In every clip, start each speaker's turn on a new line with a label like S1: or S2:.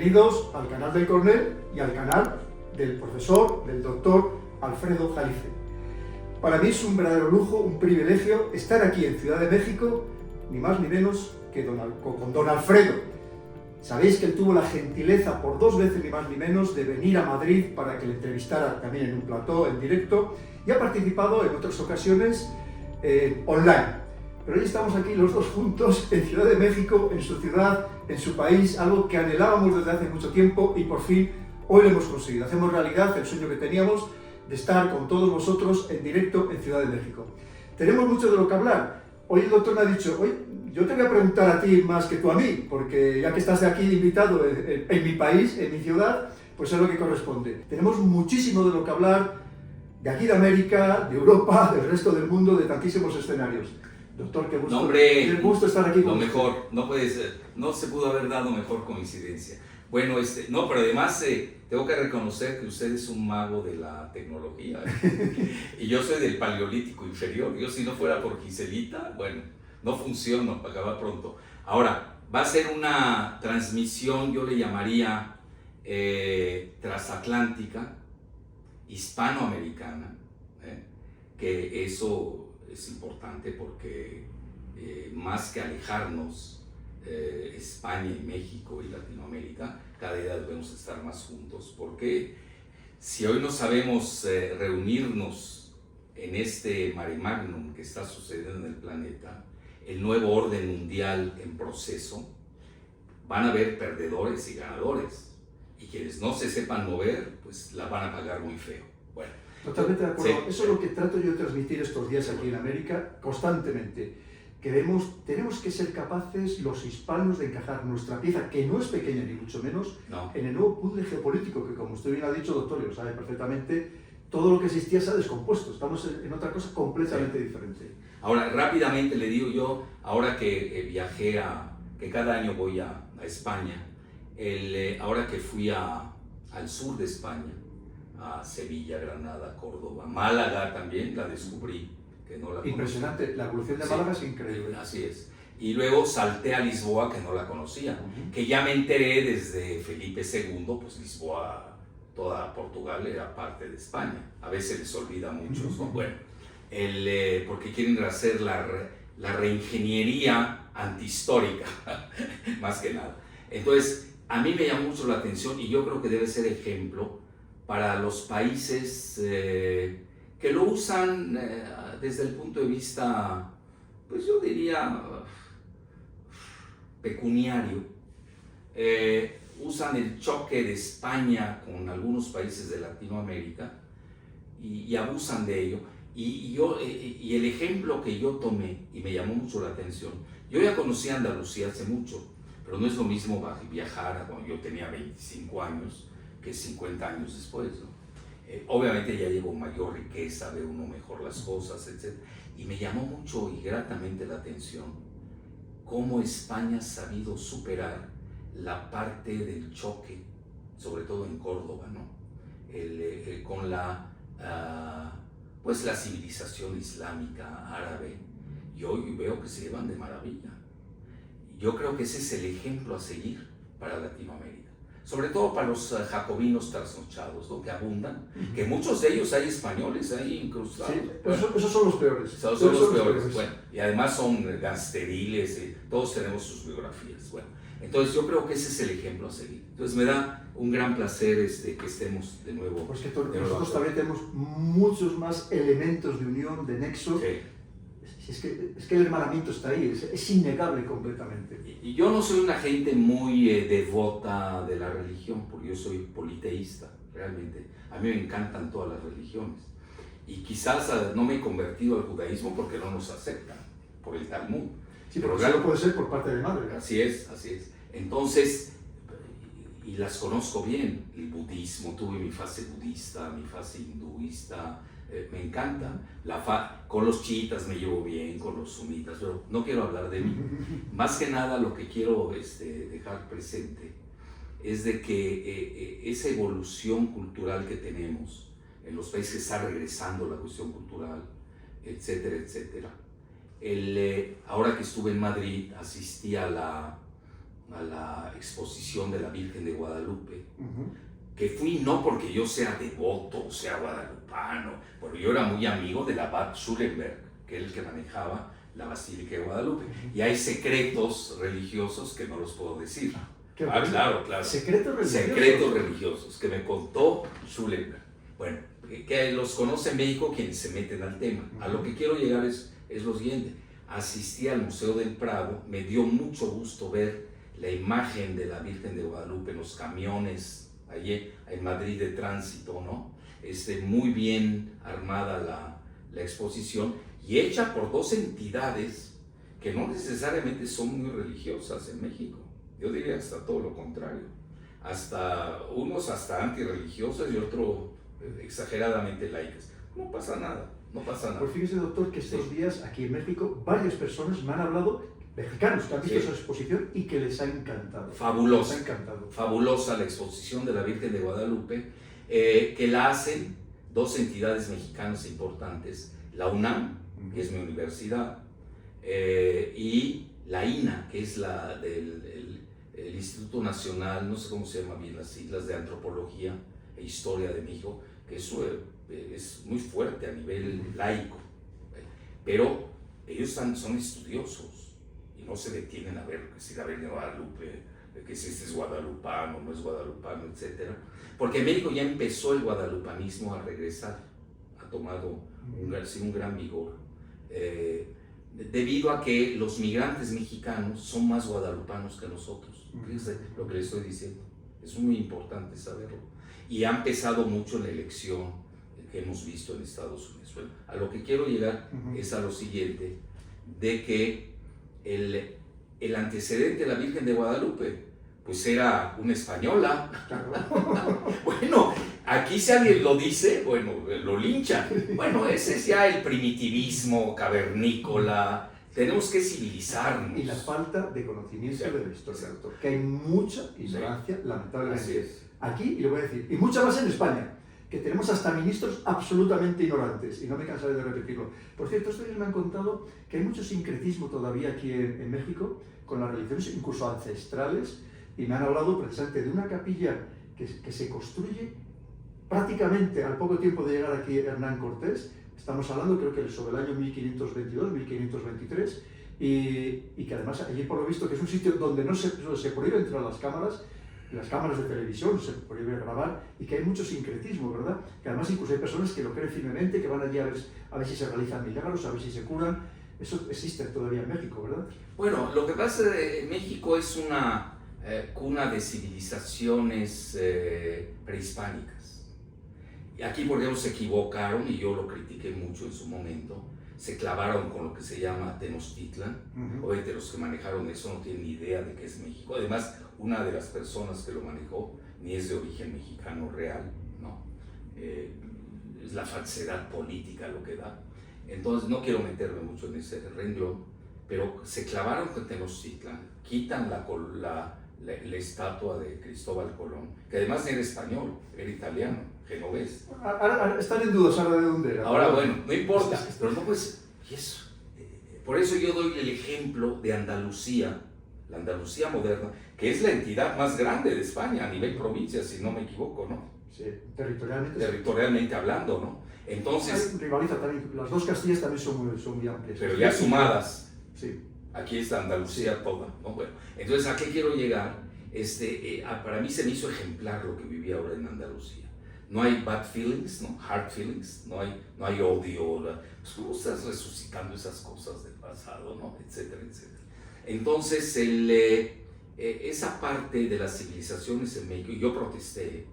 S1: Bienvenidos al canal del Coronel y al canal del profesor, del doctor Alfredo Jalife. Para mí es un verdadero lujo, un privilegio estar aquí en Ciudad de México, ni más ni menos que con don Alfredo. Sabéis que él tuvo la gentileza por 2 veces, ni más ni menos, de venir a Madrid para que le entrevistara también en un plató, en directo, y ha participado en otras ocasiones online. Pero hoy estamos aquí los dos juntos en Ciudad de México, en su ciudad, en su país, algo que anhelábamos desde hace mucho tiempo y por fin hoy lo hemos conseguido. Hacemos realidad el sueño que teníamos de estar con todos vosotros en directo en Ciudad de México. Tenemos mucho de lo que hablar. Hoy el doctor me ha dicho, oye, yo te voy a preguntar a ti más que tú a mí, porque ya que estás aquí invitado en mi país, en mi ciudad, pues es lo que corresponde. Tenemos muchísimo de lo que hablar, de aquí de América, de Europa, del resto del mundo, de tantísimos escenarios. Doctor, qué gusto,
S2: no, hombre,
S1: qué gusto estar aquí con
S2: lo
S1: usted.
S2: Mejor, no puede ser, no se pudo haber dado mejor coincidencia. Bueno, no, pero además tengo que reconocer que usted es un mago de la tecnología, y yo soy del Paleolítico inferior. Yo, si no fuera por Giselita, bueno, no funciono, para acabar pronto. Ahora, va a ser una transmisión, yo le llamaría transatlántica, hispanoamericana, que eso es importante porque más que alejarnos, España y México y Latinoamérica, cada día debemos estar más juntos, porque si hoy no sabemos reunirnos en este mare magnum que está sucediendo en el planeta, el nuevo orden mundial en proceso, van a haber perdedores y ganadores, y quienes no se sepan mover, pues la van a pagar muy feo. Bueno,
S1: totalmente de acuerdo.
S2: Sí.
S1: Eso es lo que trato yo de transmitir estos días aquí en América constantemente. Tenemos que ser capaces los hispanos de encajar nuestra pieza, que no es pequeña ni mucho menos,
S2: no.
S1: en el nuevo puzzle geopolítico, que como usted bien ha dicho, doctor, y lo sabe perfectamente, todo lo que existía se ha descompuesto. Estamos en otra cosa completamente diferente.
S2: Ahora, rápidamente le digo yo, ahora que viajé que cada año voy a España, ahora que fui al sur de España, a Sevilla, Granada, Córdoba, Málaga también, la descubrí, que no la conocía.
S1: Impresionante, la evolución de Málaga es increíble.
S2: Así es. Y luego salté a Lisboa, que no la conocía, que ya me enteré desde Felipe II, pues Lisboa, toda Portugal era parte de España. A veces les olvida a muchos, ¿no? Bueno, porque quieren hacer la reingeniería antihistórica, más que nada. Entonces, a mí me llamó mucho la atención y yo creo que debe ser ejemplo para los países que lo usan desde el punto de vista, pues yo diría, pecuniario. Usan el choque de España con algunos países de Latinoamérica y abusan de ello. Y el ejemplo que yo tomé, y me llamó mucho la atención, yo ya conocí Andalucía hace mucho, pero no es lo mismo viajar cuando yo tenía 25 años que 50 años después, ¿no? Obviamente ya llevo mayor riqueza, ve uno mejor las cosas, etc. Y me llamó mucho y gratamente la atención cómo España ha sabido superar la parte del choque, sobre todo en Córdoba, ¿no? Con pues la civilización islámica, árabe, y hoy veo que se llevan de maravilla. Yo creo que ese es el ejemplo a seguir para Latinoamérica, sobre todo para los jacobinos trasnochados, ¿no? Que abundan, que muchos de ellos hay españoles ahí incrustados. Sí,
S1: bueno, esos son los peores.
S2: Esos son los peores. Bueno, y además son gangsteriles, todos tenemos sus biografías. Bueno, entonces yo creo que ese es el ejemplo a seguir. Entonces me da un gran placer que estemos de nuevo.
S1: Pues que nosotros también tenemos muchos más elementos de unión, de nexo.
S2: Sí.
S1: Es que el hermanamiento está ahí, es innegable completamente.
S2: Y yo no soy una gente muy devota de la religión, porque yo soy politeísta, realmente. A mí me encantan todas las religiones. Y quizás no me he convertido al judaísmo porque no nos aceptan, por el Talmud.
S1: Sí, pero eso puede ser por parte de madre.
S2: Así es, así es. Entonces, y las conozco bien, el budismo, tuve mi fase budista, mi fase hinduista, me encanta. Con los chiitas me llevo bien, con los sunitas, pero no quiero hablar de mí. Más que nada lo que quiero dejar presente es de que esa evolución cultural que tenemos en los países, que está regresando la cuestión cultural, etcétera, etcétera. Ahora que estuve en Madrid, asistí a a la exposición de la Virgen de Guadalupe,
S1: Ujú.
S2: que fui no porque yo sea devoto o sea guadalupano, porque yo era muy amigo del abad Schulenberg, que era el que manejaba la Basílica de Guadalupe. Y hay secretos religiosos que no los puedo decir.
S1: Qué bueno.
S2: Claro.
S1: Secretos religiosos.
S2: Secretos religiosos que me contó Schulenberg. Bueno, que los conoce en México quienes se meten al tema. A lo que quiero llegar es lo siguiente. Asistí al Museo del Prado, me dio mucho gusto ver la imagen de la Virgen de Guadalupe en los camiones allí en Madrid de tránsito, ¿no? Muy bien armada la exposición y hecha por dos entidades que no necesariamente son muy religiosas en México. Yo diría hasta todo lo contrario. Unos hasta antirreligiosas y otros exageradamente laicas. No pasa nada.
S1: Pues fíjese, doctor, que estos días aquí en México varias personas me han hablado, mexicanos, que han visto esa exposición y que les ha encantado.
S2: Fabulosa.
S1: Les ha encantado.
S2: Fabulosa la exposición de la Virgen de Guadalupe, que la hacen dos entidades mexicanas importantes, la UNAM, que es mi universidad, y la INA, que es el Instituto Nacional, no sé cómo se llama bien las siglas, de Antropología e Historia de México, que es muy fuerte a nivel laico, pero ellos son estudiosos y no se detienen a ver si la Virgen de Guadalupe, que si este es guadalupano, no es guadalupano, etc. Porque en México ya empezó el guadalupanismo a regresar, ha tomado un gran vigor, debido a que los migrantes mexicanos son más guadalupanos que nosotros. Fíjense lo que les estoy diciendo, es muy importante saberlo. Y han pesado mucho en la elección que hemos visto en Estados Unidos. Bueno, a lo que quiero llegar es a lo siguiente, de que el antecedente de la Virgen de Guadalupe, pues era una española. Bueno, aquí si alguien lo dice, bueno, lo linchan. Bueno, ese es ya el primitivismo cavernícola. Tenemos que civilizarnos.
S1: Y la falta de conocimiento de la historia, doctor, que hay mucha ignorancia, lamentablemente.
S2: Así es.
S1: Aquí, y le voy a decir, y mucha más en España, que tenemos hasta ministros absolutamente ignorantes, y no me cansaré de repetirlo. Por cierto, estos días me han contado que hay mucho sincretismo todavía aquí en México, con las religiones incluso ancestrales, y me han hablado precisamente de una capilla que se construye prácticamente al poco tiempo de llegar aquí Hernán Cortés. Estamos hablando, creo que sobre el año 1522, 1523, y que además allí por lo visto que es un sitio donde no se prohíbe entrar las cámaras de televisión, se prohíbe grabar, y que hay mucho sincretismo, ¿verdad? Que además incluso hay personas que lo creen firmemente, que van allí a ver si se realizan milagros, a ver si se curan. Eso existe todavía en México, ¿verdad?
S2: Bueno, lo que pasa es que México es una cuna de civilizaciones prehispánicas. Y aquí, por ejemplo, se equivocaron, y yo lo critiqué mucho en su momento, se clavaron con lo que se llama Tenochtitlan. Obviamente los que manejaron eso no tienen ni idea de qué es México. Además, una de las personas que lo manejó ni es de origen mexicano real, ¿no? Es la falsedad política lo que da. Entonces, no quiero meterme mucho en ese renglón, pero se clavaron con Tenochtitlan, quitan la estatua de Cristóbal Colón, que además era español, era italiano, genovés.
S1: Ahora están en dudas ahora de dónde era.
S2: Ahora, bueno, no importa, pero no pues, y eso. Por eso yo doy el ejemplo de Andalucía, la Andalucía moderna, que es la entidad más grande de España a nivel provincia, si no me equivoco, ¿no?
S1: Sí, territorialmente.
S2: Territorialmente hablando, ¿no? Entonces...
S1: Rivaliza también, las dos Castillas también son muy amplias.
S2: Pero ya sumadas.
S1: Sí.
S2: Aquí está Andalucía toda, ¿no? Bueno, entonces, ¿a qué quiero llegar? Para mí se me hizo ejemplar lo que viví ahora en Andalucía. No hay bad feelings, ¿no? Hard feelings, no hay odio. Pues, ¿cómo estás resucitando esas cosas del pasado, ¿no? Etcétera, etcétera. Entonces, esa parte de las civilizaciones en México, y yo protesté,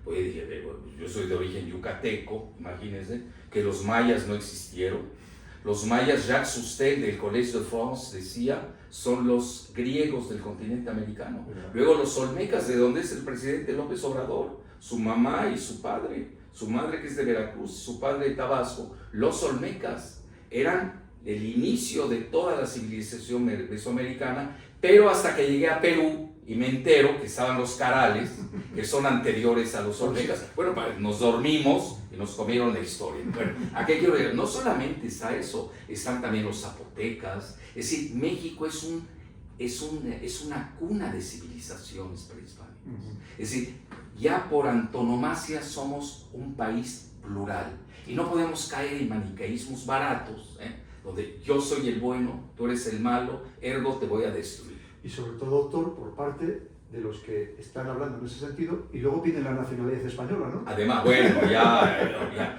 S2: pues dije, yo soy de origen yucateco, imagínense, que los mayas no existieron. Los mayas, Jacques Sustein del Collège de France decía, son los griegos del continente americano. Luego los olmecas, de donde es el presidente López Obrador, su mamá y su padre, su madre que es de Veracruz, su padre de Tabasco. Los olmecas eran el inicio de toda la civilización mesoamericana, pero hasta que llegué a Perú y me entero que estaban los carales, que son anteriores a los olmecas. Bueno, nos dormimos y nos comieron la historia. Bueno, ¿a qué quiero decir? No solamente está eso, están también los zapotecas. Es decir, México es es una cuna de civilizaciones prehispánicas. Es decir, ya por antonomasia somos un país plural y no podemos caer en maniqueísmos baratos, donde yo soy el bueno, tú eres el malo, ergo te voy a destruir.
S1: Y sobre todo, doctor, por parte de los que están hablando en ese sentido y luego piden la nacionalidad española, ¿no?
S2: Además, bueno,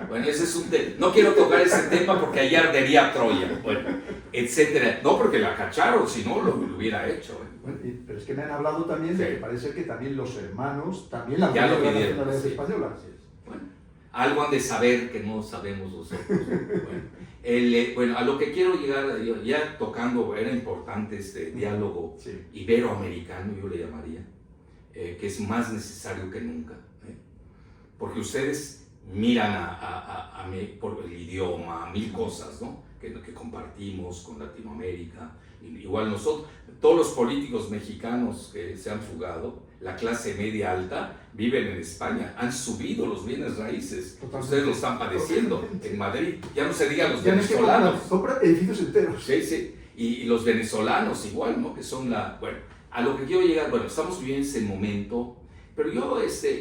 S2: bueno, ese es un tema. No quiero tocar ese tema porque allá ardería Troya, bueno, etcétera. No porque la cacharon, si no lo hubiera hecho.
S1: Bueno, pero es que me han hablado también de que parece que también los hermanos también la
S2: ya
S1: pidieron
S2: lo
S1: la
S2: pidieron,
S1: nacionalidad española.
S2: Bueno, algo han de saber que no sabemos nosotros. Bueno, a lo que quiero llegar, ya tocando, era importante este diálogo iberoamericano, yo le llamaría, que es más necesario que nunca, porque ustedes miran por el idioma, mil cosas, ¿no? que compartimos con Latinoamérica, igual nosotros, todos los políticos mexicanos que se han fugado, la clase media alta, viven en España, han subido los bienes raíces. Totalmente. Ustedes lo están padeciendo en Madrid, ya no se diga los venezolanos.
S1: Compran edificios enteros.
S2: Sí, y los venezolanos igual, ¿no? Que son bueno, a lo que quiero llegar, bueno, estamos viviendo ese momento, pero yo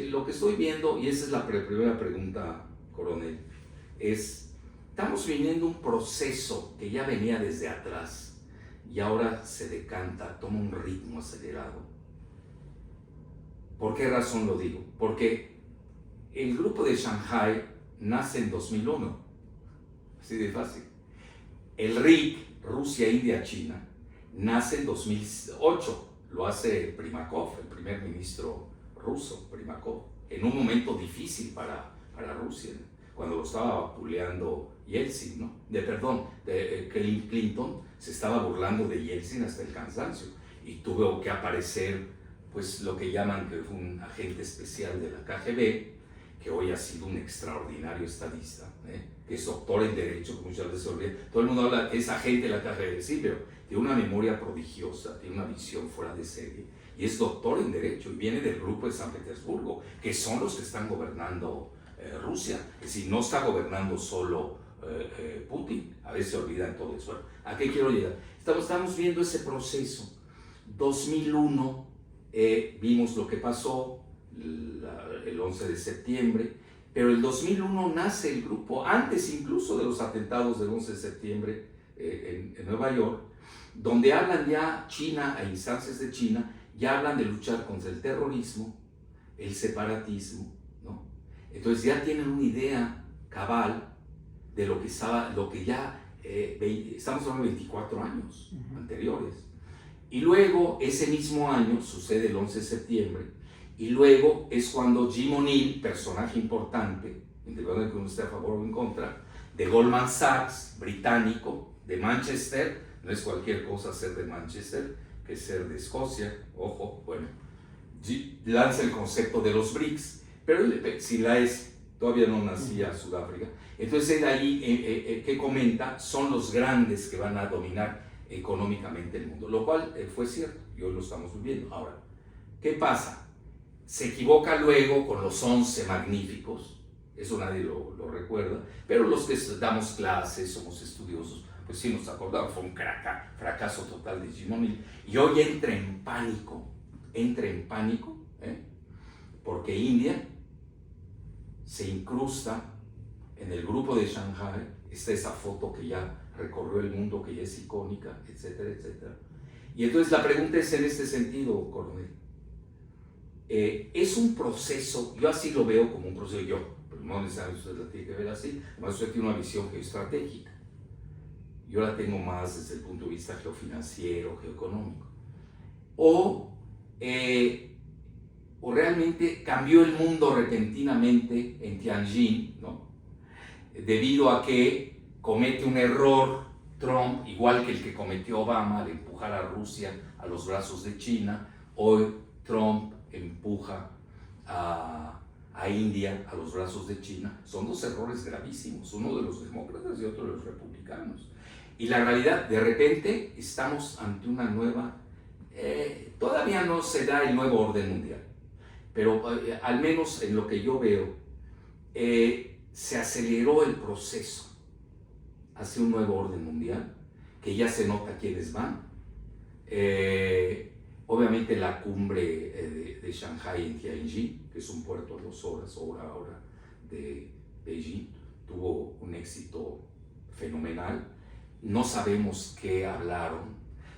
S2: lo que estoy viendo, y esa es la primera pregunta, coronel, estamos viviendo un proceso que ya venía desde atrás y ahora se decanta, toma un ritmo acelerado. ¿Por qué razón lo digo? Porque el grupo de Shanghái nace en 2001, así de fácil. El RIC, Rusia, India, China, nace en 2008, lo hace Primakov, el primer ministro ruso, Primakov, en un momento difícil para Rusia, cuando lo estaba vapuleando Yeltsin, ¿no? Clinton se estaba burlando de Yeltsin hasta el cansancio y tuvo que aparecer pues lo que llaman que fue un agente especial de la KGB, que hoy ha sido un extraordinario estadista, que es doctor en Derecho, como muchas veces se olvida. Todo el mundo habla que es agente de la KGB, sí, pero tiene una memoria prodigiosa, tiene una visión fuera de serie, y es doctor en Derecho, y viene del grupo de San Petersburgo, que son los que están gobernando Rusia. Es decir, no está gobernando solo Putin, a veces se olvidan todo eso. Bueno, ¿a qué quiero llegar? Estamos viendo ese proceso. 2001, vimos lo que pasó el 11 de septiembre, pero el 2001 nace el grupo, antes incluso de los atentados del 11 de septiembre en Nueva York, donde hablan ya China, a instancias de China, ya hablan de luchar contra el terrorismo, el separatismo, ¿no? Entonces ya tienen una idea cabal de lo que ya, estamos hablando de 24 años anteriores. Y luego, ese mismo año, sucede el 11 de septiembre, y luego es cuando Jim O'Neill, personaje importante, independientemente de que uno esté a favor o en contra, de Goldman Sachs, británico, de Manchester, no es cualquier cosa ser de Manchester, que ser de Escocia, ojo, bueno, lanza el concepto de los BRICS, pero si todavía no nacía Sudáfrica, entonces él ahí, que comenta, son los grandes que van a dominar económicamente el mundo, lo cual fue cierto y hoy lo estamos viviendo. Ahora, ¿qué pasa? Se equivoca luego con los 11 magníficos, eso nadie lo recuerda, pero los que damos clases, somos estudiosos, pues sí nos acordamos, fue un fracaso total de Jim O'Neill, y hoy entra en pánico, porque India se incrusta en el grupo de Shanghái. Está esa foto que ya recorrió el mundo, que ya es icónica, etcétera, etcétera. Y entonces la pregunta es en este sentido, coronel. Es un proceso, yo así lo veo como un proceso, pero no necesariamente usted la tiene que ver así, además usted tiene una visión geoestratégica. Yo la tengo más desde el punto de vista geofinanciero, geoeconómico. O realmente cambió el mundo repentinamente en Tianjin, ¿no? Debido a que comete un error Trump, igual que el que cometió Obama al empujar a Rusia a los brazos de China. Hoy Trump empuja a India a los brazos de China. Son dos errores gravísimos, uno de los demócratas y otro de los republicanos. Y la realidad, de repente estamos ante una nueva, todavía no se da el nuevo orden mundial, pero al menos en lo que yo veo, se aceleró el proceso hacia un nuevo orden mundial, que ya se nota quiénes van. Obviamente la cumbre de Shanghái en Tianjin, que es un puerto a 2 horas, hora de Beijing, tuvo un éxito fenomenal. No sabemos qué hablaron,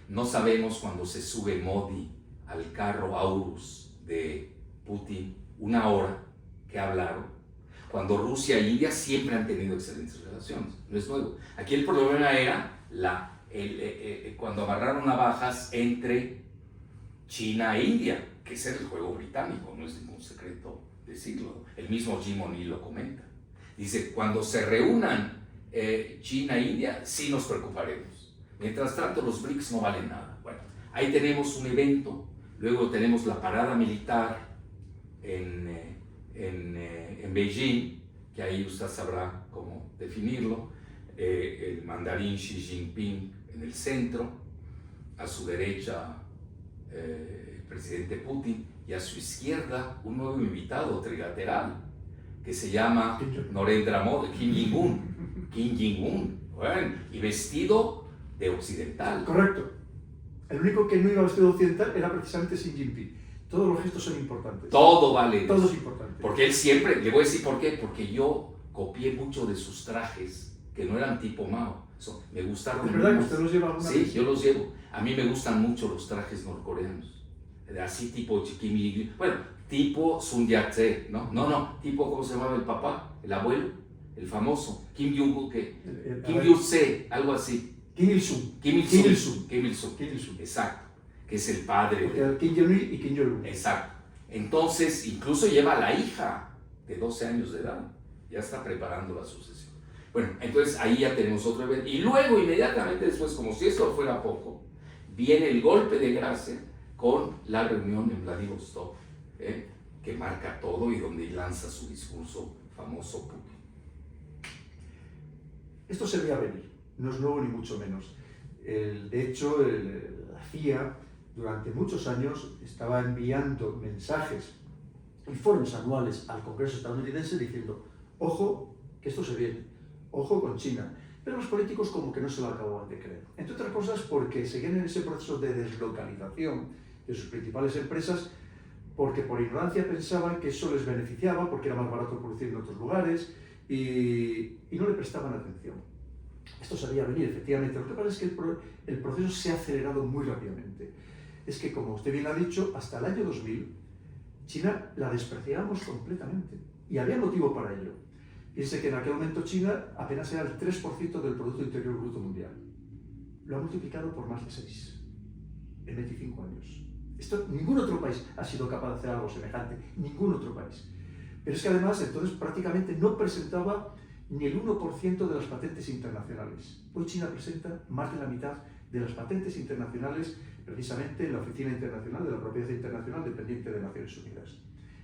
S2: no sabemos cuando se sube Modi al carro Aurus de Putin, 1 hora que hablaron, cuando Rusia e India siempre han tenido excelentes relaciones, no es nuevo. Aquí el problema era cuando amarraron navajas entre China e India, que es el juego británico, no es ningún secreto decirlo. El mismo Jim O'Neill lo comenta. Dice, cuando se reúnan China e India, sí nos preocuparemos. Mientras tanto, los BRICS no valen nada. Bueno, ahí tenemos un evento, luego tenemos la parada militar en Beijing, que ahí usted sabrá cómo definirlo, el mandarín Xi Jinping en el centro, a su derecha el presidente Putin, y a su izquierda un nuevo invitado trilateral que se llama Narendra Modi, Kim Jong-un, bueno, y vestido de occidental.
S1: Correcto. El único que no iba vestido de occidental era precisamente Xi Jinping. Todos los gestos son importantes.
S2: Todo vale.
S1: Todo es importante.
S2: Porque él siempre, le voy a decir por qué, porque yo copié mucho de sus trajes, que no eran tipo Mao. Me gustaron.
S1: ¿Es verdad que usted los lleva alguna vez?
S2: Sí, yo los llevo. A mí me gustan mucho los trajes norcoreanos. Así tipo Kim Il, bueno, tipo Sun Yat-sen, ¿no? No, tipo, ¿cómo se llamaba el papá? El abuelo, el famoso, Kim Jong-un, Kim Il-se, algo así.
S1: Kim Il-sung.
S2: Kim Il-sung, exacto, que es el padre.
S1: Porque Kim Jong-il y Kim Jong-un.
S2: Exacto. Entonces, incluso lleva a la hija de 12 años de edad, ya está preparando la sucesión. Bueno, entonces ahí ya tenemos otro evento. Y luego, inmediatamente después, como si eso fuera poco, viene el golpe de gracia con la reunión en Vladivostok, que marca todo y donde lanza su discurso famoso Putin.
S1: Esto se veía venir, no es nuevo ni mucho menos. De hecho, la CIA durante muchos años estaba enviando mensajes, informes anuales al Congreso estadounidense diciendo, ojo, que esto se viene, ojo con China. Pero los políticos como que no se lo acababan de creer. Entre otras cosas porque seguían en ese proceso de deslocalización de sus principales empresas, porque por ignorancia pensaban que eso les beneficiaba, porque era más barato producir en otros lugares, y no le prestaban atención. Esto se veía venir, efectivamente. Lo que pasa es que el proceso se ha acelerado muy rápidamente. Es que, como usted bien ha dicho, hasta el año 2000, China la despreciábamos completamente, y había motivo para ello. Piense que en aquel momento China apenas era el 3% del Producto Interior Bruto Mundial. Lo ha multiplicado por más de 6 en 25 años. Ningún otro país ha sido capaz de hacer algo semejante, ningún otro país. Pero es que además entonces prácticamente no presentaba ni el 1% de las patentes internacionales. Hoy China presenta más de la mitad de las patentes internacionales precisamente en la Oficina Internacional de la Propiedad Internacional dependiente de Naciones Unidas.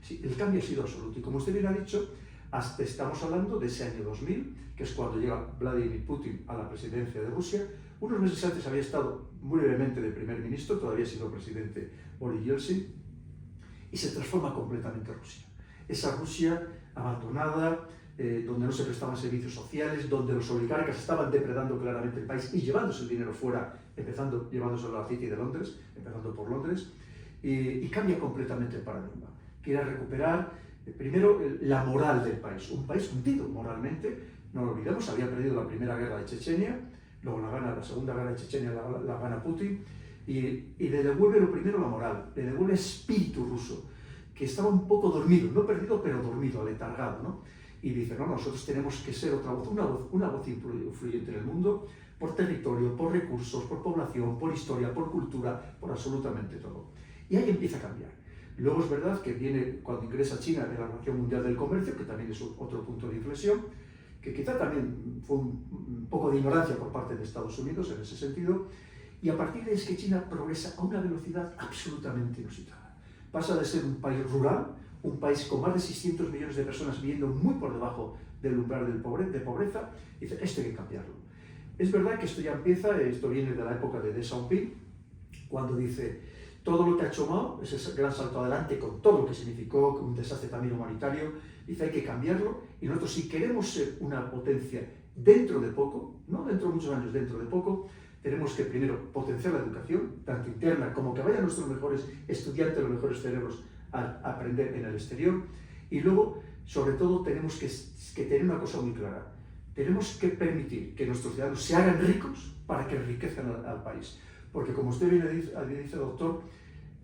S1: Sí, el cambio ha sido absoluto y como usted bien ha dicho, hasta estamos hablando de ese año 2000, que es cuando llega Vladimir Putin a la presidencia de Rusia. Unos meses antes había estado muy brevemente de primer ministro, todavía siendo presidente Boris Yeltsin, y se transforma completamente Rusia. Esa Rusia abandonada, donde no se prestaban servicios sociales, donde los oligarcas estaban depredando claramente el país y llevándose el dinero fuera, empezando llevándoselo a la City de Londres, empezando por Londres, y cambia completamente el paradigma. Quiere recuperar primero la moral del país, un país hundido moralmente, no lo olvidemos, había perdido la primera guerra de Chechenia, luego la segunda guerra de Chechenia la gana Putin, y le devuelve lo primero la moral, le devuelve espíritu ruso, que estaba un poco dormido, no perdido, pero dormido, aletargado, ¿no? Y dice, no, nosotros tenemos que ser otra voz, una voz influyente en el mundo, por territorio, por recursos, por población, por historia, por cultura, por absolutamente todo. Y ahí empieza a cambiar. Luego es verdad que viene, cuando ingresa China en la Organización Mundial del Comercio, que también es otro punto de inflexión, que quizá también fue un poco de ignorancia por parte de Estados Unidos en ese sentido, y a partir de ahí es que China progresa a una velocidad absolutamente inusitada. Pasa de ser un país rural, un país con más de 600 millones de personas viviendo muy por debajo del umbral de pobreza, y dice, esto hay que cambiarlo. Es verdad que esto ya empieza, esto viene de la época de Deng Xiaoping, cuando dice, todo lo que ha hecho Mao, ese gran salto adelante con todo lo que significó, un desastre también humanitario, dice hay que cambiarlo y nosotros si queremos ser una potencia dentro de poco, no dentro de muchos años, dentro de poco, tenemos que primero potenciar la educación, tanto interna como que vayan nuestros mejores estudiantes, los mejores cerebros a aprender en el exterior. Y luego, sobre todo, tenemos que tener una cosa muy clara. Tenemos que permitir que nuestros ciudadanos se hagan ricos para que enriquezcan al país. Porque como usted bien dice, doctor,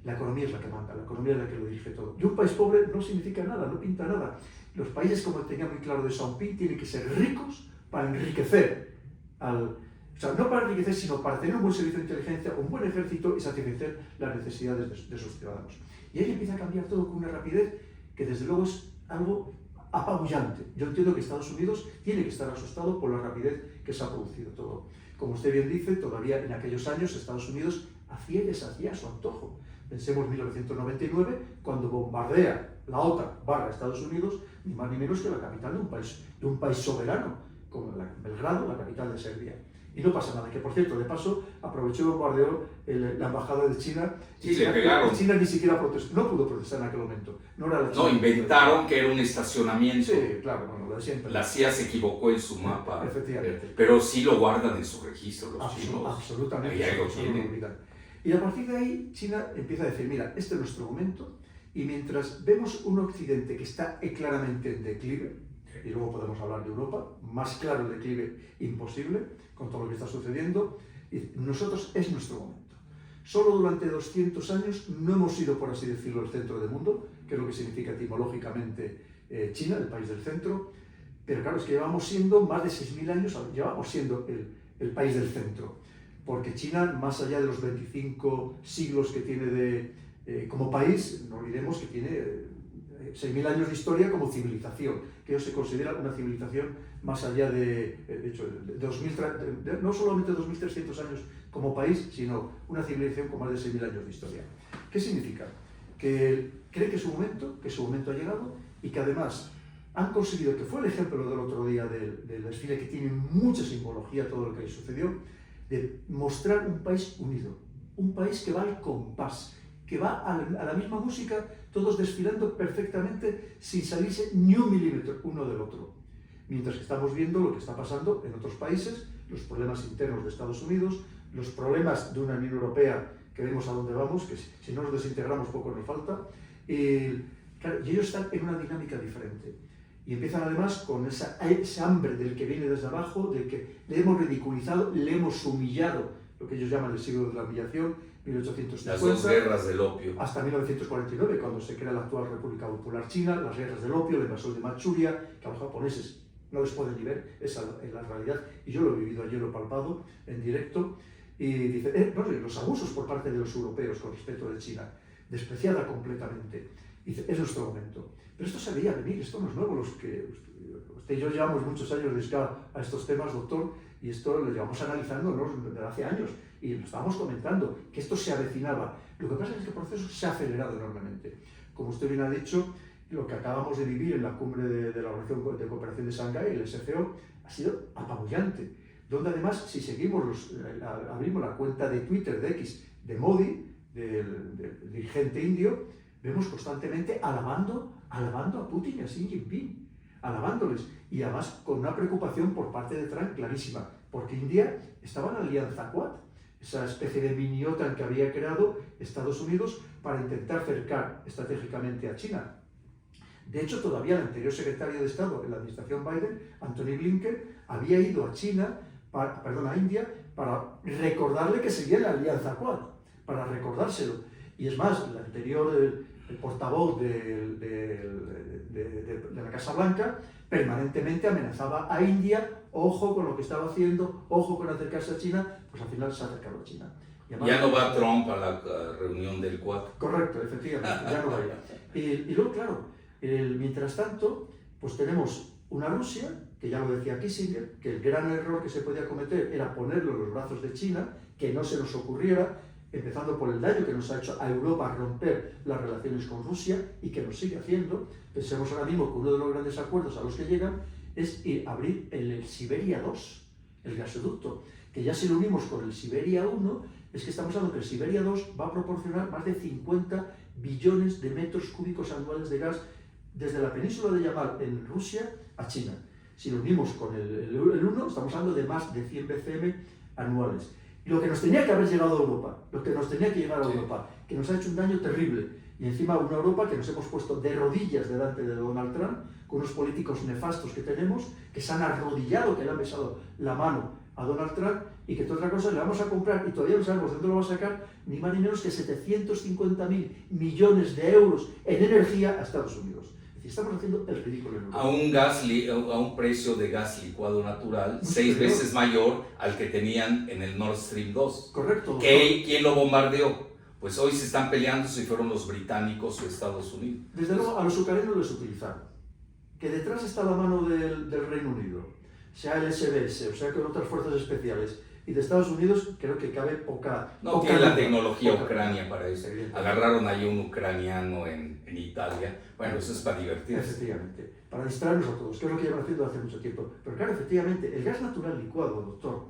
S1: la economía es la que manda, la economía es la que lo dirige todo. Y un país pobre no significa nada, no pinta nada. Los países, como tenía muy claro de Xiaoping, tienen que ser ricos para enriquecer o sea, no para enriquecer, sino para tener un buen servicio de inteligencia, un buen ejército y satisfacer las necesidades de sus ciudadanos. Y ahí empieza a cambiar todo con una rapidez que desde luego es algo apabullante. Yo entiendo que Estados Unidos tiene que estar asustado por la rapidez que se ha producido todo. Como usted bien dice, todavía en aquellos años Estados Unidos hacía y deshacía a su antojo. Pensemos en 1999, cuando bombardea la OTAN / Estados Unidos, ni más ni menos que la capital de un país soberano, como Belgrado, la capital de Serbia. Y no pasa nada, que por cierto, de paso, aprovechó y bombardeó la embajada de China.
S2: Sí, le pegaron.
S1: China ni siquiera protestó, no pudo protestar en aquel momento. No,
S2: inventaron que era un estacionamiento.
S1: Sí, claro, bueno, lo de siempre.
S2: La CIA se equivocó en su mapa.
S1: Efectivamente.
S2: Pero sí lo guardan en su registro los chinos.
S1: Absolutamente.
S2: Ahí lo tienen.
S1: Y a partir de ahí, China empieza a decir, mira, este es nuestro momento, y mientras vemos un Occidente que está claramente en declive, y luego podemos hablar de Europa, más claro el declive imposible, con todo lo que está sucediendo, y nosotros es nuestro momento. Solo durante 200 años no hemos sido, por así decirlo, el centro del mundo, que es lo que significa etimológicamente China, el país del centro, pero claro, es que llevamos siendo más de 6.000 años, llevamos siendo el país del centro, porque China, más allá de los 25 siglos que tiene como país, no olvidemos que tiene 6.000 años de historia como civilización, que ellos se considera una civilización más allá de hecho, no solamente 2.300 años como país, sino una civilización con más de 6.000 años de historia. ¿Qué significa? Que cree que su momento ha llegado, y que además han conseguido, que fue el ejemplo del otro día del desfile, que tiene mucha simbología todo lo que ahí sucedió, de mostrar un país unido, un país que va al compás, que va a la misma música, todos desfilando perfectamente sin salirse ni un milímetro uno del otro. Mientras que estamos viendo lo que está pasando en otros países, los problemas internos de Estados Unidos, los problemas de una Unión Europea que vemos a dónde vamos, que si no nos desintegramos poco nos falta, claro, y ellos están en una dinámica diferente. Y empiezan además con ese hambre del que viene desde abajo, del que le hemos ridiculizado, le hemos humillado, lo que ellos llaman el siglo de la humillación, 1850.
S2: Las dos guerras del opio.
S1: Hasta 1949, cuando se crea la actual República Popular China, las guerras del opio, la invasión de Manchuria, que a los japoneses no les pueden ni ver, esa es la realidad, y yo lo he vivido ayer, lo he palpado en directo, y dice, los abusos por parte de los europeos con respecto de China, despreciada completamente. Dice, es nuestro momento. Pero esto se veía venir, esto no es nuevo. Los que usted y yo llevamos muchos años dedicados a estos temas, doctor, y esto lo llevamos analizando, ¿no?, desde hace años, y lo estábamos comentando, que esto se avecinaba. Lo que pasa es que el proceso se ha acelerado enormemente. Como usted bien ha dicho, lo que acabamos de vivir en la cumbre de la Organización de Cooperación de Shanghái, el SCO, ha sido apabullante, donde además, si seguimos abrimos la cuenta de Twitter, de X, de Modi, del dirigente indio, vemos constantemente alabando a Putin y a Xi Jinping, alabándoles, y además con una preocupación por parte de Trump clarísima, porque India estaba en la alianza Quad, esa especie de mini OTAN que había creado Estados Unidos para intentar cercar estratégicamente a China. De hecho, todavía el anterior secretario de Estado en la administración Biden, Anthony Blinken, había ido a India, para recordarle que seguía en la alianza Quad, para recordárselo. Y es más, el anterior el portavoz de la Casa Blanca permanentemente amenazaba a India, ojo con lo que estaba haciendo, ojo con acercarse a China, pues al final se ha acercado a China.
S2: Además, ya no va Trump a la reunión del Quad.
S1: Correcto, efectivamente, ya no va ya. Y luego, claro, mientras tanto, pues tenemos una Rusia, que ya lo decía Kissinger, que el gran error que se podía cometer era ponerlo en los brazos de China, que no se nos ocurriera, empezando por el daño que nos ha hecho a Europa romper las relaciones con Rusia y que nos sigue haciendo. Pensemos ahora mismo que uno de los grandes acuerdos a los que llegan es abrir el Siberia 2, el gasoducto, que ya si lo unimos con el Siberia 1, es que estamos hablando que el Siberia 2 va a proporcionar más de 50 billones de metros cúbicos anuales de gas desde la península de Yamal en Rusia a China. Si lo unimos con el 1, estamos hablando de más de 100 BCM anuales. lo que nos tenía que haber llegado a Europa, lo que nos tenía que llegar a
S2: Sí.
S1: Europa, que nos ha hecho un daño terrible. Y encima una Europa que nos hemos puesto de rodillas delante de Donald Trump, con unos políticos nefastos que tenemos, que se han arrodillado, que le han besado la mano a Donald Trump, y que otra cosa le vamos a comprar, y todavía no sabemos de dónde lo va a sacar, ni más ni menos que 750.000 millones de euros en energía a Estados Unidos. Es decir, estamos haciendo el ridículo en Europa.
S2: A un precio de gas licuado natural
S1: Mucho
S2: 6
S1: peor.
S2: veces mayor al que tenían en el Nord Stream 2.
S1: Correcto.
S2: ¿Quién lo bombardeó? Pues hoy se están peleando si fueron los británicos o Estados Unidos.
S1: Desde luego a los ucranianos les utilizaron. Que detrás está la mano del Reino Unido, sea el SBS, o sea con otras fuerzas especiales, y de Estados Unidos creo que cabe poca...
S2: No
S1: poca
S2: tiene la
S1: duda,
S2: tecnología
S1: poca
S2: Ucrania para eso.
S1: Evidentemente.
S2: Agarraron ahí un ucraniano en Italia. Bueno, eso es para divertirse.
S1: Efectivamente, para distraernos a todos, que es lo que llevan haciendo hace mucho tiempo. Pero claro, efectivamente, el gas natural licuado, doctor,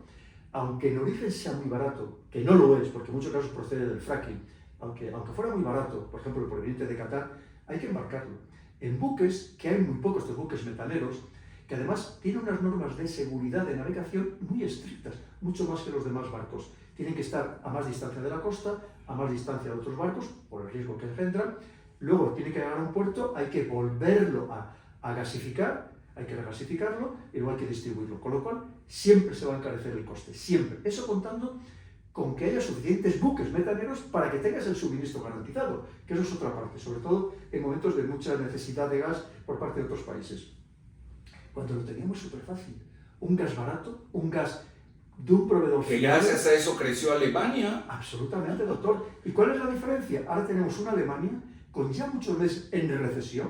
S1: aunque en origen sea muy barato, que no lo es, porque en muchos casos procede del fracking, aunque fuera muy barato, por ejemplo, el proveniente de Qatar, hay que embarcarlo en buques, que hay muy pocos de buques metaneros, que además tienen unas normas de seguridad de navegación muy estrictas, mucho más que los demás barcos. Tienen que estar a más distancia de la costa, a más distancia de otros barcos, por el riesgo que engendran. Luego tiene que llegar a un puerto, hay que volverlo a gasificar, hay que regasificarlo y luego hay que distribuirlo. Con lo cual, siempre se va a encarecer el coste, siempre. Eso contando con que haya suficientes buques metaneros para que tengas el suministro garantizado, que eso es otra parte, sobre todo en momentos de mucha necesidad de gas por parte de otros países. Cuando lo teníamos súper fácil, un gas barato, un gas de un proveedor
S2: Que
S1: fiable.
S2: gracias a eso creció Alemania.
S1: Absolutamente, doctor. ¿Y cuál es la diferencia? Ahora tenemos una Alemania con ya muchos meses en recesión,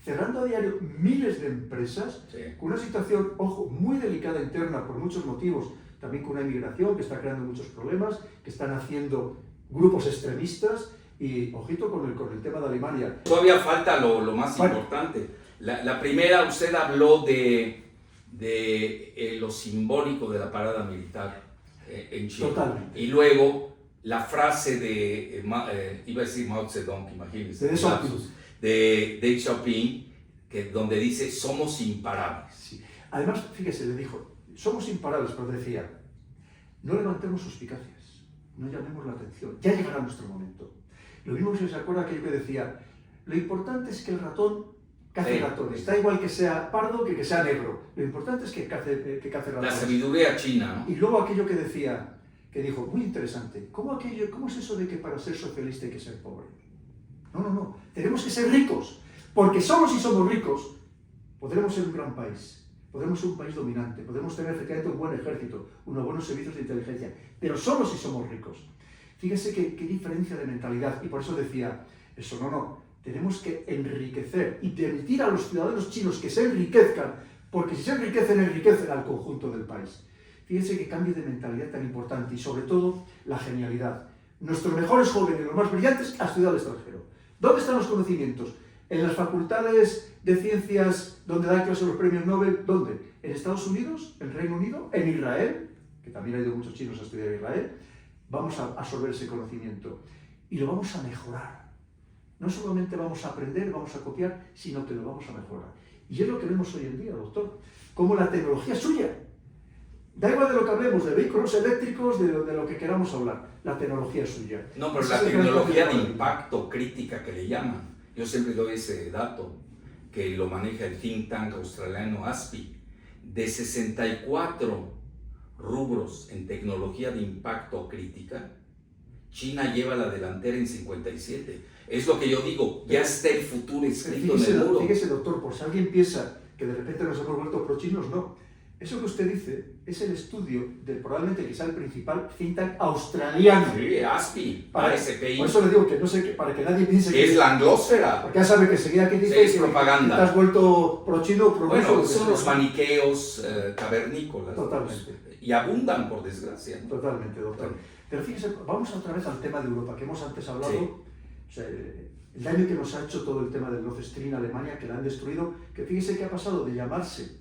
S1: cerrando a diario miles de empresas,
S2: Sí.
S1: con una situación, ojo, muy delicada interna por muchos motivos, también con una inmigración que está creando muchos problemas, que están haciendo grupos extremistas, y ojito con el tema de Alemania.
S2: Todavía falta lo más
S1: Bueno.
S2: importante. La primera, usted habló de lo simbólico de la parada militar en Chile.
S1: Totalmente.
S2: Y luego la frase de, iba a decir Mao Zedong, imagínense,
S1: De Deng Xiaoping.
S2: lapsus, de Deng Xiaoping, donde dice, somos imparables.
S1: Sí. Además, fíjese, le dijo, somos imparables, pero decía, no levantemos suspicacias, no llamemos la atención, ya llegará nuestro momento. Lo mismo si se acuerda aquello que decía, lo importante es que el ratón cace ratones, da igual que sea pardo que sea negro, lo importante es que cace
S2: La
S1: ratones.
S2: sabiduría china, ¿no?
S1: Y luego aquello que decía, que dijo, muy interesante, ¿cómo es eso de que para ser socialista hay que ser pobre? No, tenemos que ser ricos, porque solo si somos ricos podremos ser un gran país, podremos ser un país dominante, podemos tener efectivamente un buen ejército, unos buenos servicios de inteligencia, pero solo si somos ricos. Fíjese qué diferencia de mentalidad, y por eso decía, eso no, tenemos que enriquecer y permitir a los ciudadanos chinos que se enriquezcan, porque si se enriquecen al conjunto del país. Fíjense qué cambio de mentalidad tan importante y sobre todo la genialidad. Nuestros mejores jóvenes, los más brillantes, han estudiado al extranjero. ¿Dónde están los conocimientos? ¿En las facultades de ciencias donde dan clases los premios Nobel? ¿Dónde? ¿En Estados Unidos? ¿En Reino Unido? ¿En Israel? Que también ha ido muchos chinos a estudiar en Israel. Vamos a absorber ese conocimiento y lo vamos a mejorar. No solamente vamos a aprender, vamos a copiar, sino que lo vamos a mejorar. Y es lo que vemos hoy en día, doctor, como la tecnología es suya. Da igual de lo que hablemos, de vehículos eléctricos, de lo que queramos hablar, la tecnología es suya.
S2: No, pero
S1: Ese
S2: la
S1: es el gran
S2: tecnología
S1: cambio
S2: de
S1: de
S2: impacto crítica que le llaman. Yo siempre doy ese dato, que lo maneja el think tank australiano ASPI. De 64 rubros en tecnología de impacto crítica, China lleva la delantera en 57. Es lo que yo digo, ya está el futuro escrito en el muro.
S1: Fíjese, doctor, por si alguien piensa que de repente nos hemos vuelto pro-chinos, no. Eso que usted dice es el estudio de probablemente quizá el principal think tank australiano.
S2: Sí, ASPI, ASPI.
S1: Por eso le digo que no sé, para que nadie piense que
S2: es la anglósfera.
S1: Porque ya sabe que enseguida que dice
S2: Sí, es
S1: que
S2: propaganda.
S1: te has vuelto pro-chino, pro-ruso.
S2: Bueno, son los maniqueos cavernícolas.
S1: Totalmente.
S2: Y abundan, por desgracia, ¿no?
S1: Totalmente, doctor.
S2: Bueno.
S1: Pero fíjese, vamos otra vez al tema de Europa, que hemos antes hablado.
S2: Sí.
S1: O sea, el daño que nos ha hecho todo el tema del Nord Stream, Alemania, que la han destruido, que fíjese que ha pasado de llamarse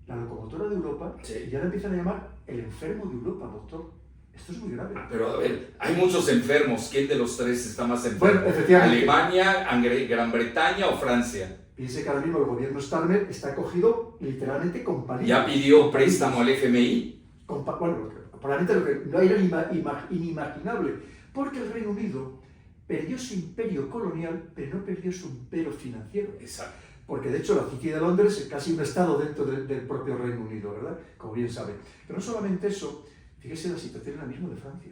S1: la locomotora de Europa,
S2: Sí.
S1: y ahora empiezan a llamar el enfermo de Europa, doctor. Esto es muy grave.
S2: Pero a ver, hay muchos enfermos. ¿Quién de los tres está más enfermo?
S1: Bueno, efectivamente.
S2: ¿Alemania, Gran Bretaña o Francia?
S1: Piense que ahora mismo el gobierno Starmer está cogido literalmente con palillos.
S2: Ya pidió préstamo al FMI.
S1: Bueno, probablemente lo que no era inimaginable, porque el Reino Unido perdió su imperio colonial, pero no perdió su imperio financiero.
S2: Exacto.
S1: Porque de hecho la City de Londres es casi un estado dentro del propio Reino Unido, ¿verdad? Como bien saben. Pero no solamente eso, fíjese la situación ahora mismo de Francia.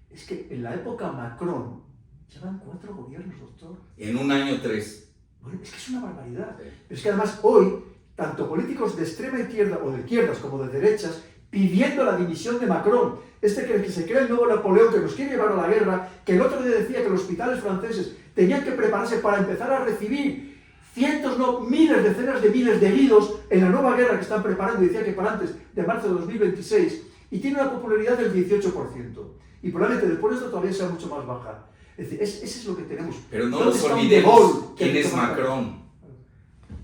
S1: Es que en la época Macron llevan 4 gobiernos, doctor.
S2: En un año 3.
S1: Bueno, es que es una barbaridad.
S2: Sí.
S1: Pero es que además hoy, tanto políticos de extrema izquierda o de izquierdas como de derechas, pidiendo la dimisión de Macron, que se cree el nuevo Napoleón, que nos quiere llevar a la guerra, que el otro día decía que los hospitales franceses tenían que prepararse para empezar a recibir cientos, no, miles, decenas de miles de heridos en la nueva guerra que están preparando, y decía que para antes de marzo de 2026, y tiene una popularidad del 18%. Y probablemente después de esto todavía sea mucho más baja. Es decir, ese es lo que tenemos.
S2: Pero no nos olvidemos quién es Macron,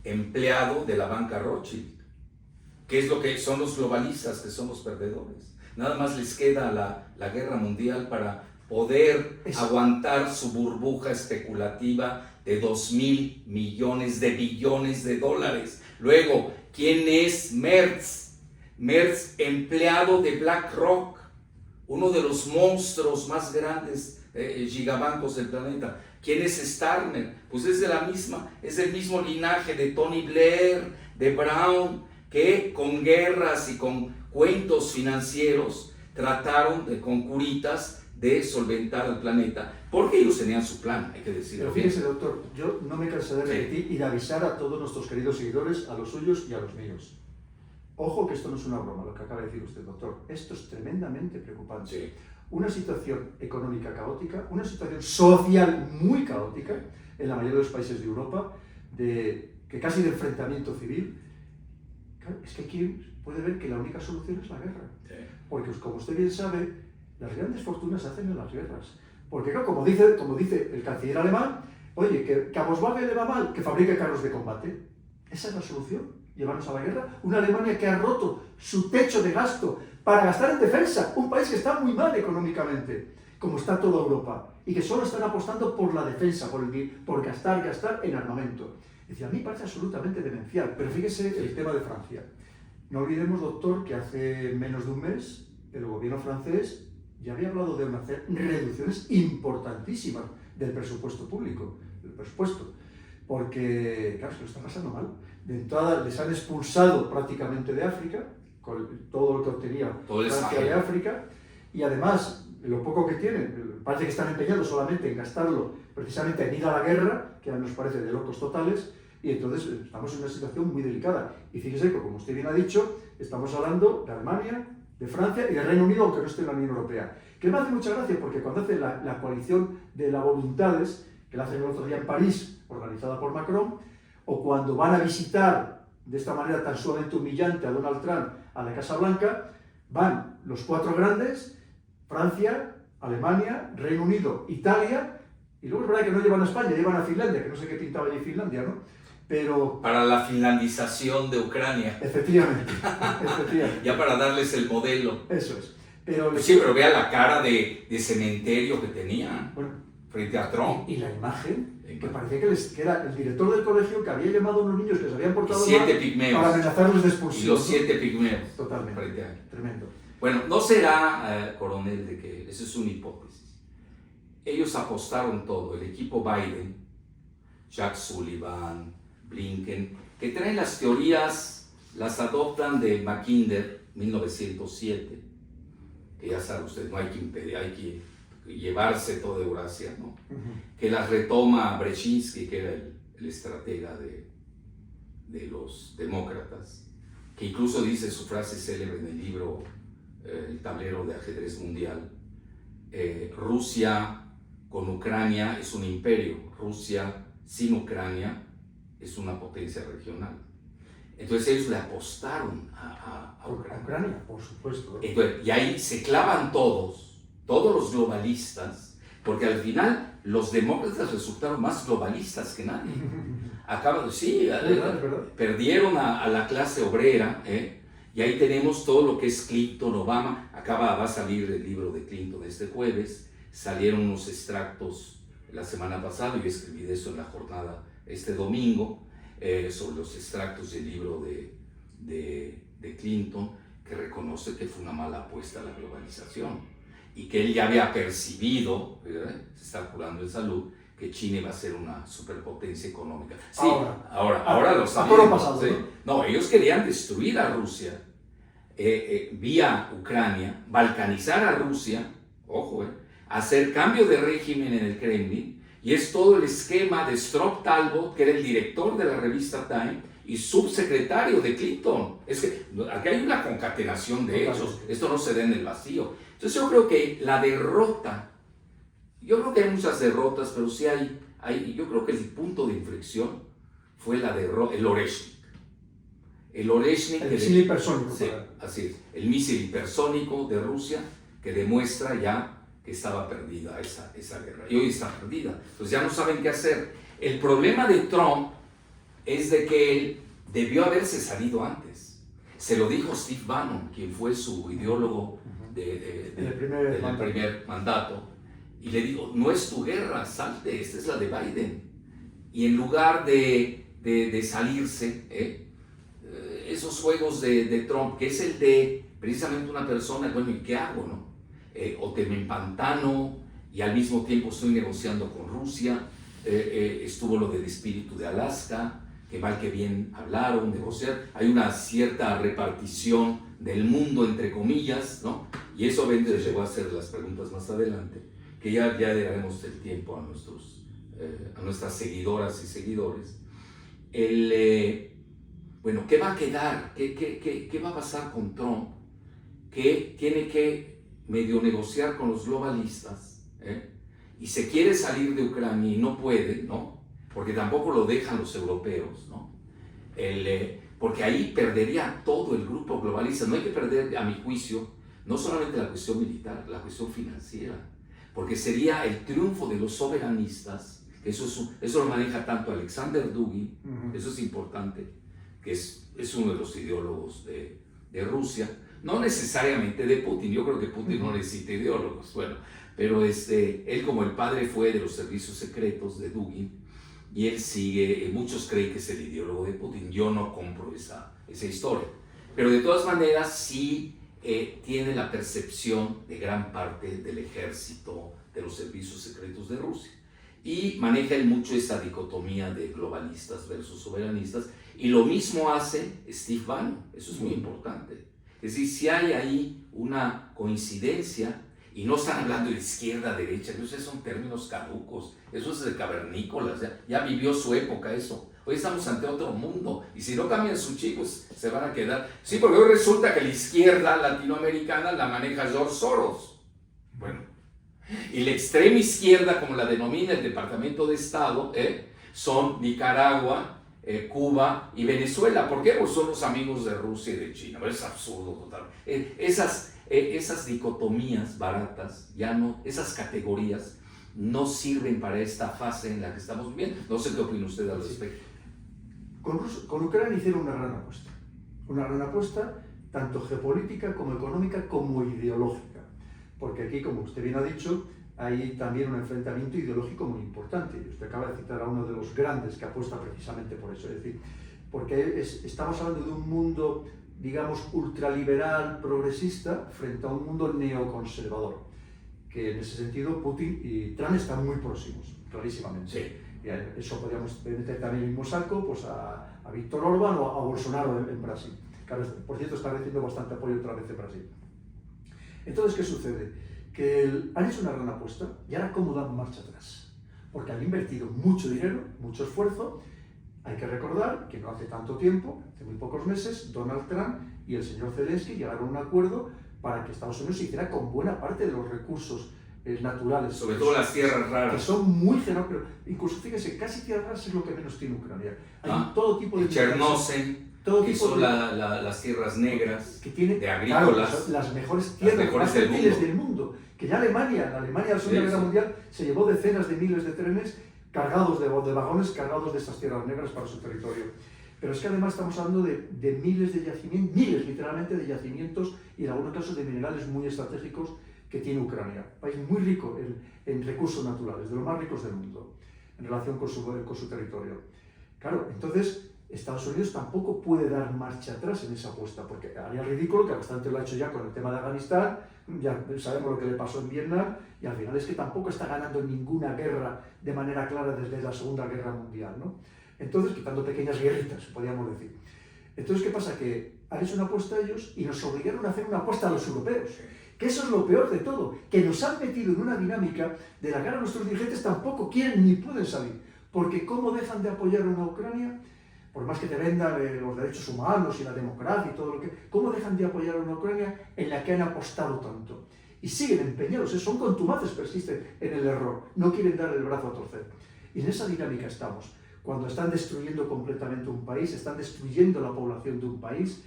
S2: empleado de la banca Rothschild. ¿Qué es lo que son los globalistas, que son los perdedores? Nada más les queda la guerra mundial para poder aguantar su burbuja especulativa de 2.000 millones de billones de dólares. Luego, ¿quién es Merz? Merz, empleado de BlackRock, uno de los monstruos más grandes gigabancos del planeta. ¿Quién es Starmer? Pues es del mismo linaje de Tony Blair, de Brown, que con guerras y con cuentos financieros trataron con curitas de solventar al planeta, porque ellos tenían su plan, hay que decirlo.
S1: Pero fíjese, doctor, yo no me cansaré de repetir y de avisar a todos nuestros queridos seguidores, a los suyos y a los míos. Ojo, que esto no es una broma, lo que acaba de decir usted, doctor. Esto es tremendamente preocupante.
S2: Sí.
S1: Una situación económica caótica, una situación social muy caótica en la mayoría de los países de Europa, que casi de enfrentamiento civil. Claro, es que aquí puede ver que la única solución es la guerra.
S2: Sí.
S1: Porque, como usted bien sabe, las grandes fortunas se hacen en las guerras. Porque, claro, como dice el canciller alemán, oye, que a Volkswagen le va mal, que fabrique carros de combate. Esa es la solución, llevarnos a la guerra. Una Alemania que ha roto su techo de gasto para gastar en defensa, un país que está muy mal económicamente, como está toda Europa, y que solo están apostando por la defensa, por gastar en armamento. Es decir, a mí me parece absolutamente demencial, pero fíjese el tema de Francia. No olvidemos, doctor, que hace menos de un mes el gobierno francés ya había hablado de hacer reducciones importantísimas del presupuesto público, porque, claro, se lo está pasando mal. De entrada les han expulsado prácticamente de África, con todo lo que obtenía Francia de África, y además, lo poco que tienen, parece que están empeñados solamente en gastarlo precisamente en ir a la guerra, que a mí nos parece de locos totales, y entonces estamos en una situación muy delicada. Y fíjese que, como usted bien ha dicho, estamos hablando de Alemania, de Francia y del Reino Unido, aunque no esté en la Unión Europea. Que me hace mucha gracia porque cuando hace la coalición de las voluntades, que la hacen el otro día en París, organizada por Macron, o cuando van a visitar de esta manera tan sumamente humillante a Donald Trump a la Casa Blanca, van los 4 grandes, Francia, Alemania, Reino Unido, Italia, y luego es verdad que no llevan a España, llevan a Finlandia, que no sé qué pintaba allí Finlandia, ¿no? Pero...
S2: para la finlandización de Ucrania.
S1: Efectivamente.
S2: Ya para darles el modelo.
S1: Eso es. Pero
S2: pues sí, pero vea la cara de cementerio que tenía, bueno, frente a Trump.
S1: Y la imagen, que parecía que era el director del colegio que había llamado a unos niños que les habían portado mal para amenazarlos de expulsión.
S2: Y los 7 pigmeos.
S1: Totalmente.
S2: Frente a él.
S1: Tremendo.
S2: Bueno, no será, coronel, de que esa es una hipótesis. Ellos apostaron todo, el equipo Biden, Jack Sullivan, Blinken, que traen las teorías, las adoptan de Mackinder, 1907, que ya sabe usted, no hay que impedir, hay que llevarse toda Eurasia, ¿no? Que las retoma Brzezinski, que era el estratega de los demócratas, que incluso dice su frase célebre en el libro El tablero de ajedrez mundial: Rusia con Ucrania es un imperio, Rusia sin Ucrania es una potencia regional. Entonces ellos le apostaron a
S1: Ucrania, por supuesto.
S2: Entonces, y ahí se clavan todos los globalistas, porque al final los demócratas resultaron más globalistas que nadie.
S1: ¿Verdad?
S2: Perdieron a la clase obrera, y ahí tenemos todo lo que es Clinton, Obama. Va a salir el libro de Clinton este jueves, salieron unos extractos la semana pasada, yo escribí de eso en la jornada este domingo, sobre los extractos del libro de Clinton, que reconoce que fue una mala apuesta a la globalización y que él ya había percibido, se está curando en salud, que China iba a ser una superpotencia económica. Sí, ahora lo saben.
S1: Todo pasado,
S2: ¿sí? No, ellos querían destruir a Rusia vía Ucrania, balcanizar a Rusia, ojo, hacer cambio de régimen en el Kremlin, y es todo el esquema de Stroop Talbot, que era el director de la revista Time y subsecretario de Clinton. Es que aquí hay una concatenación de hechos, esto no se da en el vacío. Entonces yo creo que la derrota, yo creo que hay muchas derrotas, pero sí yo creo que el punto de inflexión fue la derrota, el Oreshnik. El
S1: misil hipersónico.
S2: Sí, así es, el misil hipersónico de Rusia, que demuestra ya que estaba perdida esa guerra, y hoy está perdida, entonces ya no saben qué hacer. El problema de Trump es de que él debió haberse salido antes. Se lo dijo Steve Bannon, quien fue su ideólogo del primer mandato, y le dijo, no es tu guerra, salte, esta es la de Biden. Y en lugar de salirse, esos juegos de Trump, que es el de precisamente una persona, bueno, ¿y qué hago, no? O te me empantano y al mismo tiempo estoy negociando con Rusia. Estuvo lo del espíritu de Alaska, que mal que bien hablaron, negociar. Hay una cierta repartición del mundo, entre comillas, ¿no? Y eso les llevó a hacer las preguntas más adelante, que ya le daremos el tiempo a nuestras seguidoras y seguidores. Bueno, ¿qué va a quedar? ¿Qué va a pasar con Trump? Que tiene que medio negociar con los globalistas, y se quiere salir de Ucrania y no puede, ¿no? Porque tampoco lo dejan los europeos, ¿no? Porque ahí perdería todo el grupo globalista. No hay que perder, a mi juicio, no solamente la cuestión militar, la cuestión financiera, porque sería el triunfo de los soberanistas. Eso lo maneja tanto Alexander Dugin, eso es importante, que es uno de los ideólogos de Rusia, no necesariamente de Putin. Yo creo que Putin no necesita ideólogos, bueno, pero él, como el padre fue de los servicios secretos de Dugin, y él sigue, muchos creen que es el ideólogo de Putin. Yo no compro esa historia, pero de todas maneras sí tiene la percepción de gran parte del ejército, de los servicios secretos de Rusia, y maneja él mucho esa dicotomía de globalistas versus soberanistas, y lo mismo hace Steve Bannon. Eso es muy importante. Es decir, si hay ahí una coincidencia, y no están hablando de izquierda, derecha, esos son términos caducos, eso es de cavernícolas, ya vivió su época eso. Hoy estamos ante otro mundo, y si no cambian sus chicos, se van a quedar. Sí, porque hoy resulta que la izquierda latinoamericana la maneja George Soros. Bueno, y la extrema izquierda, como la denomina el Departamento de Estado, son Nicaragua, Cuba y Venezuela. ¿Por qué? Pues son los amigos de Rusia y de China. Es absurdo total. Esas dicotomías baratas, esas categorías no sirven para esta fase en la que estamos viviendo. No sé qué opina usted al respecto.
S1: Con Ucrania hicieron una gran apuesta, tanto geopolítica como económica como ideológica, porque aquí, como usted bien ha dicho, hay también un enfrentamiento ideológico muy importante. Usted acaba de citar a uno de los grandes que apuesta precisamente por eso, es decir, porque estamos hablando de un mundo, digamos, ultraliberal, progresista, frente a un mundo neoconservador, que en ese sentido Putin y Trump están muy próximos, clarísimamente.
S2: Sí.
S1: Y eso podríamos meter también en el mismo saco, pues a Víctor Orbán o a Bolsonaro en Brasil. Claro, por cierto, está recibiendo bastante apoyo otra vez en Brasil. Entonces, ¿qué sucede? Que han hecho una gran apuesta y ahora cómo dan marcha atrás, porque han invertido mucho dinero, mucho esfuerzo. Hay que recordar que no hace tanto tiempo, hace muy pocos meses, Donald Trump y el señor Zelensky llegaron a un acuerdo para que Estados Unidos se hiciera con buena parte de los recursos naturales.
S2: Sobre todo las tierras raras.
S1: Que son muy generosas, pero incluso fíjese, casi tierras raras es lo que menos tiene Ucrania. Hay todo tipo de...
S2: Chernósen, que son las tierras negras,
S1: que tiene,
S2: de agrícolas.
S1: Claro, las mejores tierras del mundo. Que ya Alemania en la Segunda Guerra Mundial se llevó decenas de miles de trenes cargados de vagones cargados de estas tierras negras para su territorio. Pero es que además estamos hablando de miles de yacimientos, miles literalmente de yacimientos y en algunos casos de minerales muy estratégicos que tiene Ucrania. Un país muy rico en recursos naturales, de los más ricos del mundo, en relación con su territorio. Claro, entonces, Estados Unidos tampoco puede dar marcha atrás en esa apuesta, porque haría ridículo, que bastante lo ha hecho ya con el tema de Afganistán, ya sabemos lo que le pasó en Vietnam, y al final es que tampoco está ganando ninguna guerra de manera clara desde la Segunda Guerra Mundial, ¿no? Entonces, quitando pequeñas guerritas, podríamos decir. Entonces, ¿qué pasa? Que han hecho una apuesta a ellos y nos obligaron a hacer una apuesta a los europeos. Que eso es lo peor de todo, que nos han metido en una dinámica de la que ahora nuestros dirigentes tampoco quieren ni pueden salir. Porque ¿cómo dejan de apoyar a una Ucrania? Por más que te vendan los derechos humanos y la democracia y todo lo que... ¿Cómo dejan de apoyar a una Ucrania en la que han apostado tanto? Y siguen empeñados, son contumaces, persisten en el error, no quieren dar el brazo a torcer. Y en esa dinámica estamos. Cuando están destruyendo completamente un país, están destruyendo la población de un país,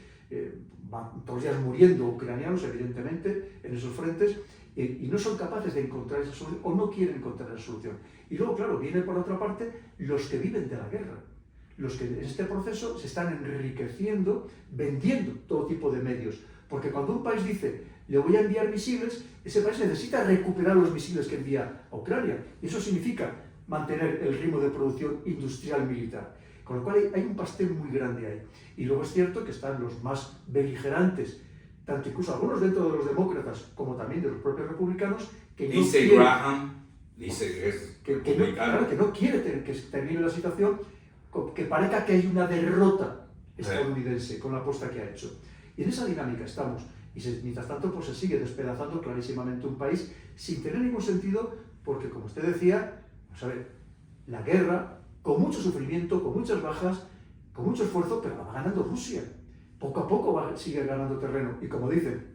S1: van todos los días muriendo ucranianos, evidentemente, en esos frentes, y no son capaces de encontrar esa solución, o no quieren encontrar esa solución. Y luego, claro, vienen por otra parte los que viven de la guerra, los que en este proceso se están enriqueciendo, vendiendo todo tipo de medios. Porque cuando un país dice, le voy a enviar misiles, ese país necesita recuperar los misiles que envía a Ucrania. Y eso significa mantener el ritmo de producción industrial militar. Con lo cual hay un pastel muy grande ahí. Y luego es cierto que están los más beligerantes, tanto incluso algunos dentro de los demócratas como también de los propios republicanos, que
S2: dice
S1: no quieren,
S2: Graham, dice que es
S1: claro, que no quiere que termine la situación, que parezca que hay una derrota estadounidense con la apuesta que ha hecho. Y en esa dinámica estamos. Y mientras tanto pues se sigue despedazando clarísimamente un país sin tener ningún sentido, porque como usted decía, pues a ver, la guerra, con mucho sufrimiento, con muchas bajas, con mucho esfuerzo, pero la va ganando Rusia. Poco a poco sigue ganando terreno. Y como dicen,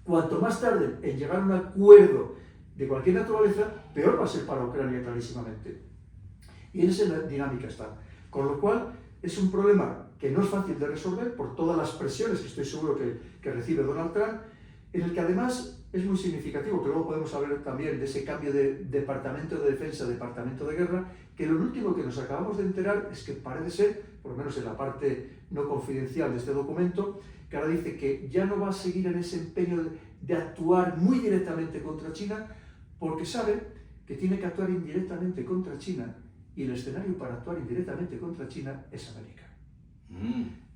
S1: cuanto más tarde en llegar a un acuerdo de cualquier naturaleza, peor va a ser para Ucrania clarísimamente. Y en esa dinámica está. Con lo cual, es un problema que no es fácil de resolver por todas las presiones que estoy seguro que recibe Donald Trump, en el que además es muy significativo, que luego podemos hablar también de ese cambio de Departamento de Defensa a Departamento de Guerra, que lo último que nos acabamos de enterar es que parece ser, por lo menos en la parte no confidencial de este documento, que ahora dice que ya no va a seguir en ese empeño de actuar muy directamente contra China, porque sabe que tiene que actuar indirectamente contra China, y el escenario para actuar indirectamente contra China es América.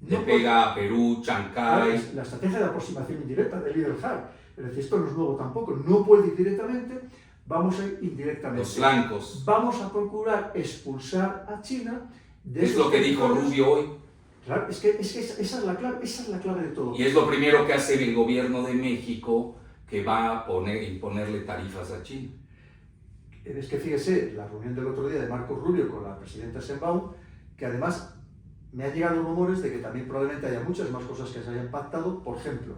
S2: Le pega a Perú, Chancay.
S1: La estrategia de aproximación indirecta del líder Hart. Es decir, esto no es nuevo tampoco, no puede ir directamente, vamos a ir indirectamente.
S2: Los flancos.
S1: Vamos a procurar expulsar a China de...
S2: Es lo que dijo Rubio hoy.
S1: Claro, es que esa es la clave de todo.
S2: Y es lo primero que hace el gobierno de México, que va a imponerle tarifas a China.
S1: Es que fíjese, la reunión del otro día de Marco Rubio con la presidenta Sheinbaum, que además me han llegado rumores de que también probablemente haya muchas más cosas que se hayan pactado, por ejemplo,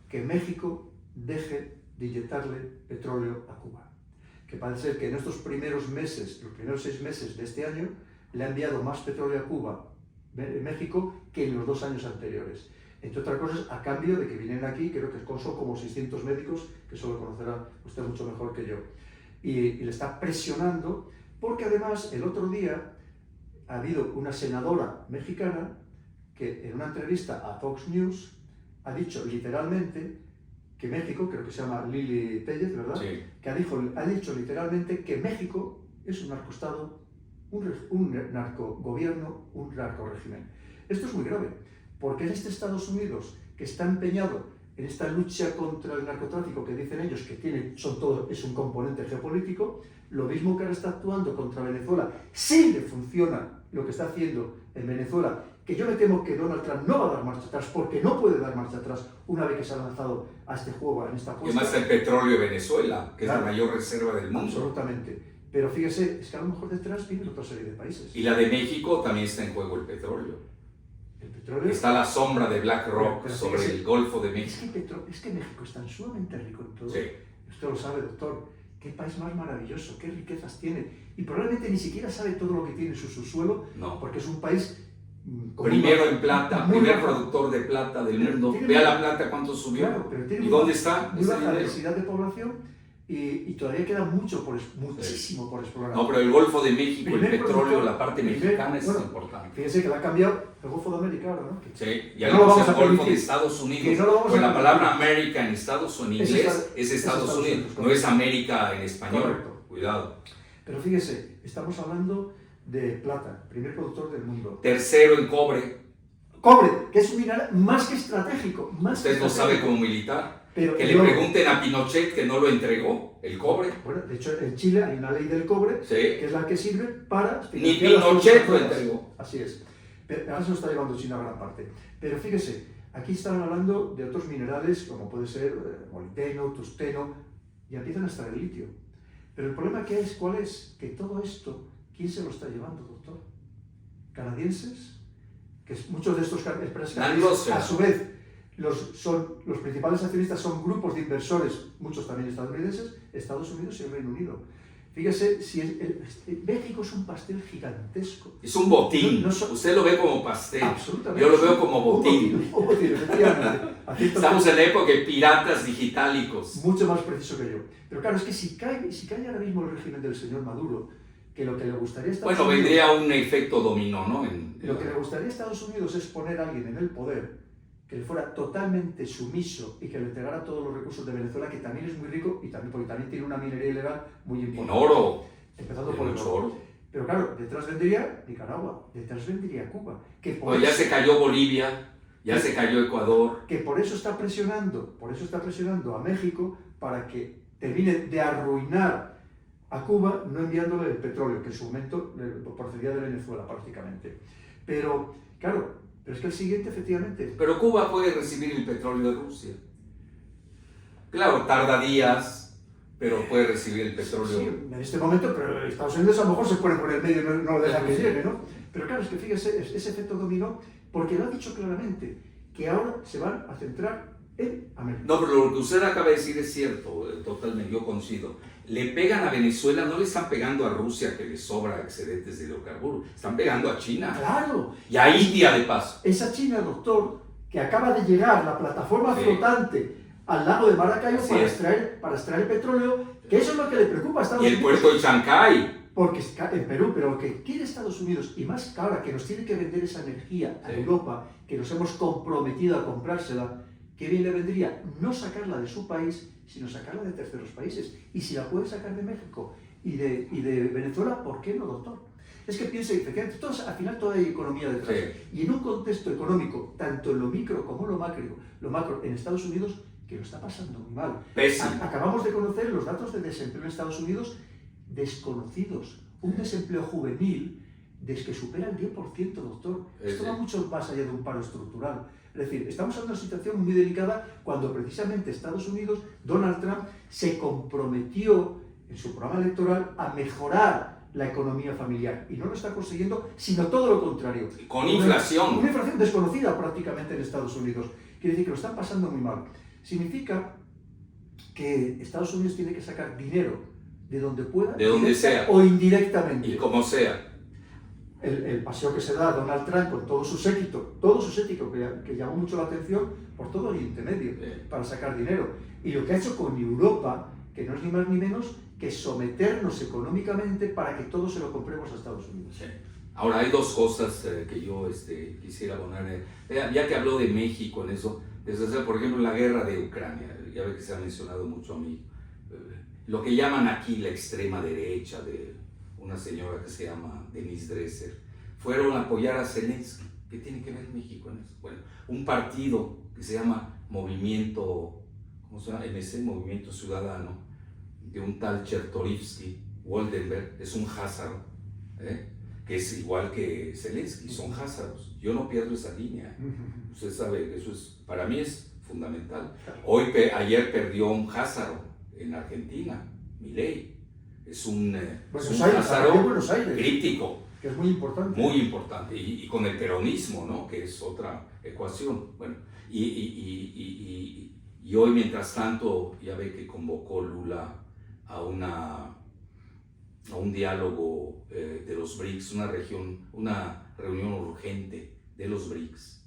S1: que México deje de inyectarle petróleo a Cuba. Que parece ser que en estos primeros meses, los primeros 6 meses de este año, le ha enviado más petróleo a Cuba, México, que en los 2 años anteriores. Entre otras cosas, a cambio de que vienen aquí, creo que son como 600 médicos, que eso lo conocerá usted mucho mejor que yo. Y le está presionando, porque además el otro día ha habido una senadora mexicana que en una entrevista a Fox News ha dicho literalmente que México, creo que se llama Lili Tellez, ¿verdad?
S2: Sí.
S1: Que ha dicho literalmente que México es un narcoestado, un narcogobierno, un narcorégimen. Esto es muy grave, porque en este Estados Unidos, que está empeñado en esta lucha contra el narcotráfico, que dicen ellos que es un componente geopolítico, lo mismo que ahora está actuando contra Venezuela, si le funciona lo que está haciendo en Venezuela, que yo me temo que Donald Trump no va a dar marcha atrás, porque no puede dar marcha atrás una vez que se ha lanzado a este juego, en esta apuesta.
S2: Y más el petróleo de Venezuela, que claro, es la mayor reserva del mundo.
S1: Absolutamente. Pero fíjese, es que a lo mejor detrás viene otra serie de países.
S2: Y la de México también está en juego el petróleo.
S1: El petróleo.
S2: Está la sombra de BlackRock sobre el Golfo de México.
S1: Es que México es tan sumamente rico en todo.
S2: Sí.
S1: Usted lo sabe, doctor. Qué país más maravilloso, qué riquezas tiene. Y probablemente ni siquiera sabe todo lo que tiene en su subsuelo,
S2: no,
S1: porque es un país...
S2: Primero en plata, primer productor de plata del mundo. Vea la plata cuánto subió.
S1: Claro, pero tiene
S2: ¿Y dónde está?
S1: Muy baja densidad de población y todavía queda muchísimo por explorar.
S2: No, pero el Golfo de México, el petróleo, la parte mexicana es importante.
S1: Fíjense que la ha cambiado el Golfo de América ahora, ¿no?
S2: Sí, y algo es el Golfo de Estados Unidos. Pues la palabra América en Estados Unidos es Estados Unidos, no es América en español.
S1: Correcto.
S2: Cuidado.
S1: Pero fíjese, estamos hablando de plata, primer productor del mundo.
S2: Tercero en cobre.
S1: Cobre, que es un mineral más que estratégico.
S2: Usted no sabe como militar.
S1: Pero
S2: que le pregunten a Pinochet que no lo entregó, el cobre.
S1: Bueno, de hecho en Chile hay una ley del cobre,
S2: sí,
S1: que es la que sirve para...
S2: Ni Pinochet lo entregó.
S1: Así es. Pero ahora se lo está llevando China a gran parte. Pero fíjese, aquí están hablando de otros minerales como puede ser molibdeno, tungsteno, y empiezan a extraer el litio. Pero el problema que es, ¿cuál es? Que todo esto, ¿quién se lo está llevando, doctor? ¿Canadienses? Que muchos de estos empresas canadienses, a su vez, los principales accionistas son grupos de inversores, muchos también estadounidenses, Estados Unidos y el Reino Unido. Fíjese, México es un pastel gigantesco.
S2: Es un botín. Usted lo ve como pastel.
S1: Absolutamente.
S2: Yo lo veo como botín.
S1: Un botín, efectivamente.
S2: Estamos en la época de piratas digitálicos.
S1: Mucho más preciso que yo. Pero claro, es que si cae ahora mismo el régimen del señor Maduro, que lo que le gustaría a Estados Unidos...
S2: vendría un efecto dominó, ¿no?
S1: Lo que le gustaría a Estados Unidos es poner a alguien en el poder que le fuera totalmente sumiso y que le entregara todos los recursos de Venezuela, que también es muy rico y también, porque también tiene una minería ilegal muy importante.
S2: En oro.
S1: Empezando por el oro. Pero claro, detrás vendría Nicaragua, detrás vendría Cuba. Que
S2: ya se cayó Bolivia, ya se cayó Ecuador.
S1: Que por eso está presionando a México para que termine de arruinar a Cuba, no enviándole el petróleo, que en su momento procedía de Venezuela prácticamente. Pero, claro, pero es que el siguiente, efectivamente...
S2: Pero Cuba puede recibir el petróleo de Rusia. Claro, tarda días, pero puede recibir el petróleo.
S1: Sí, en este momento, pero Estados Unidos a lo mejor se pone por el medio y no lo deja que llegue, ¿no? Pero claro, es que fíjese, ese efecto dominó, porque lo ha dicho claramente, que ahora se van a centrar en América.
S2: No, pero lo que usted acaba de decir es cierto, totalmente, yo coincido. Le pegan a Venezuela, no le están pegando a Rusia, que le sobra excedentes de hidrocarburos, están pegando a China.
S1: ¡Claro!
S2: Y a India, de paso.
S1: Esa China, doctor, que acaba de llegar, la plataforma flotante al lago de Maracaibo para extraer el petróleo, que eso es lo que le preocupa a Estados Unidos.
S2: Y el puerto de Chancay.
S1: Porque en Perú, pero lo que quiere Estados Unidos, y más ahora que nos tiene que vender esa energía a Europa, que nos hemos comprometido a comprársela, ¿qué bien le vendría? No sacarla de su país, sino sacarla de terceros países. Y si la puede sacar de México y de Venezuela, ¿por qué no, doctor? Es que piense, efectivamente, al final toda hay economía detrás. Y en un contexto económico, tanto en lo micro como en lo macro en Estados Unidos, que lo está pasando muy mal. Acabamos de conocer los datos de desempleo en Estados Unidos desconocidos. Un desempleo juvenil que supera el 10%, doctor. Esto va mucho más allá de un paro estructural. Es decir, estamos en una situación muy delicada cuando precisamente Estados Unidos, Donald Trump, se comprometió en su programa electoral a mejorar la economía familiar. Y no lo está consiguiendo, sino todo lo contrario.
S2: Con inflación.
S1: Una inflación desconocida prácticamente en Estados Unidos. Quiere decir que lo están pasando muy mal. Significa que Estados Unidos tiene que sacar dinero de donde pueda,
S2: de donde sea,
S1: o indirectamente.
S2: Y como sea.
S1: El paseo que se da a Donald Trump con todo su séquito que llamó mucho la atención por todo Oriente Medio, para sacar dinero. Y lo que ha hecho con Europa, que no es ni más ni menos que someternos económicamente para que todo se lo compremos a Estados Unidos.
S2: Sí. Ahora, hay dos cosas que yo quisiera abonar. Ya que habló de México en eso, por ejemplo, la guerra de Ucrania, ya ve que se ha mencionado mucho a mí, lo que llaman aquí la extrema derecha, de una señora que se llama Denise Dresser, fueron a apoyar a Zelensky. ¿Qué tiene que ver México en eso? Bueno, un partido que se llama Movimiento, ¿cómo se llama? MC, Movimiento Ciudadano, de un tal Chertorivsky, Woldenberg, es un házaro, que es igual que Zelensky, son házaros. Yo no pierdo esa línea. Usted sabe que eso para mí es fundamental. Ayer perdió un házaro en Argentina, Milei. Es un házaro crítico.
S1: Que es muy importante.
S2: Muy importante. Y con el peronismo, ¿no? Que es otra ecuación. Bueno, y hoy, mientras tanto, ya ve que convocó Lula a un diálogo de los BRICS, una reunión urgente de los BRICS,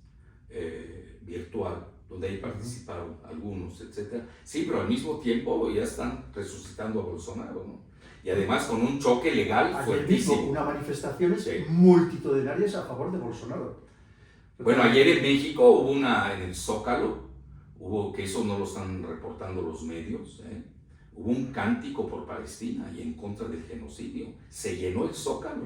S2: virtual, donde ahí participaron algunos, etc. Sí, pero al mismo tiempo ya están resucitando a Bolsonaro, ¿no? Y además con un choque legal fuertísimo.
S1: Mismo, unas manifestaciones multitudinarias a favor de Bolsonaro.
S2: Bueno, ayer en México hubo en el Zócalo, que eso no lo están reportando los medios, hubo un cántico por Palestina y en contra del genocidio. Se llenó el Zócalo.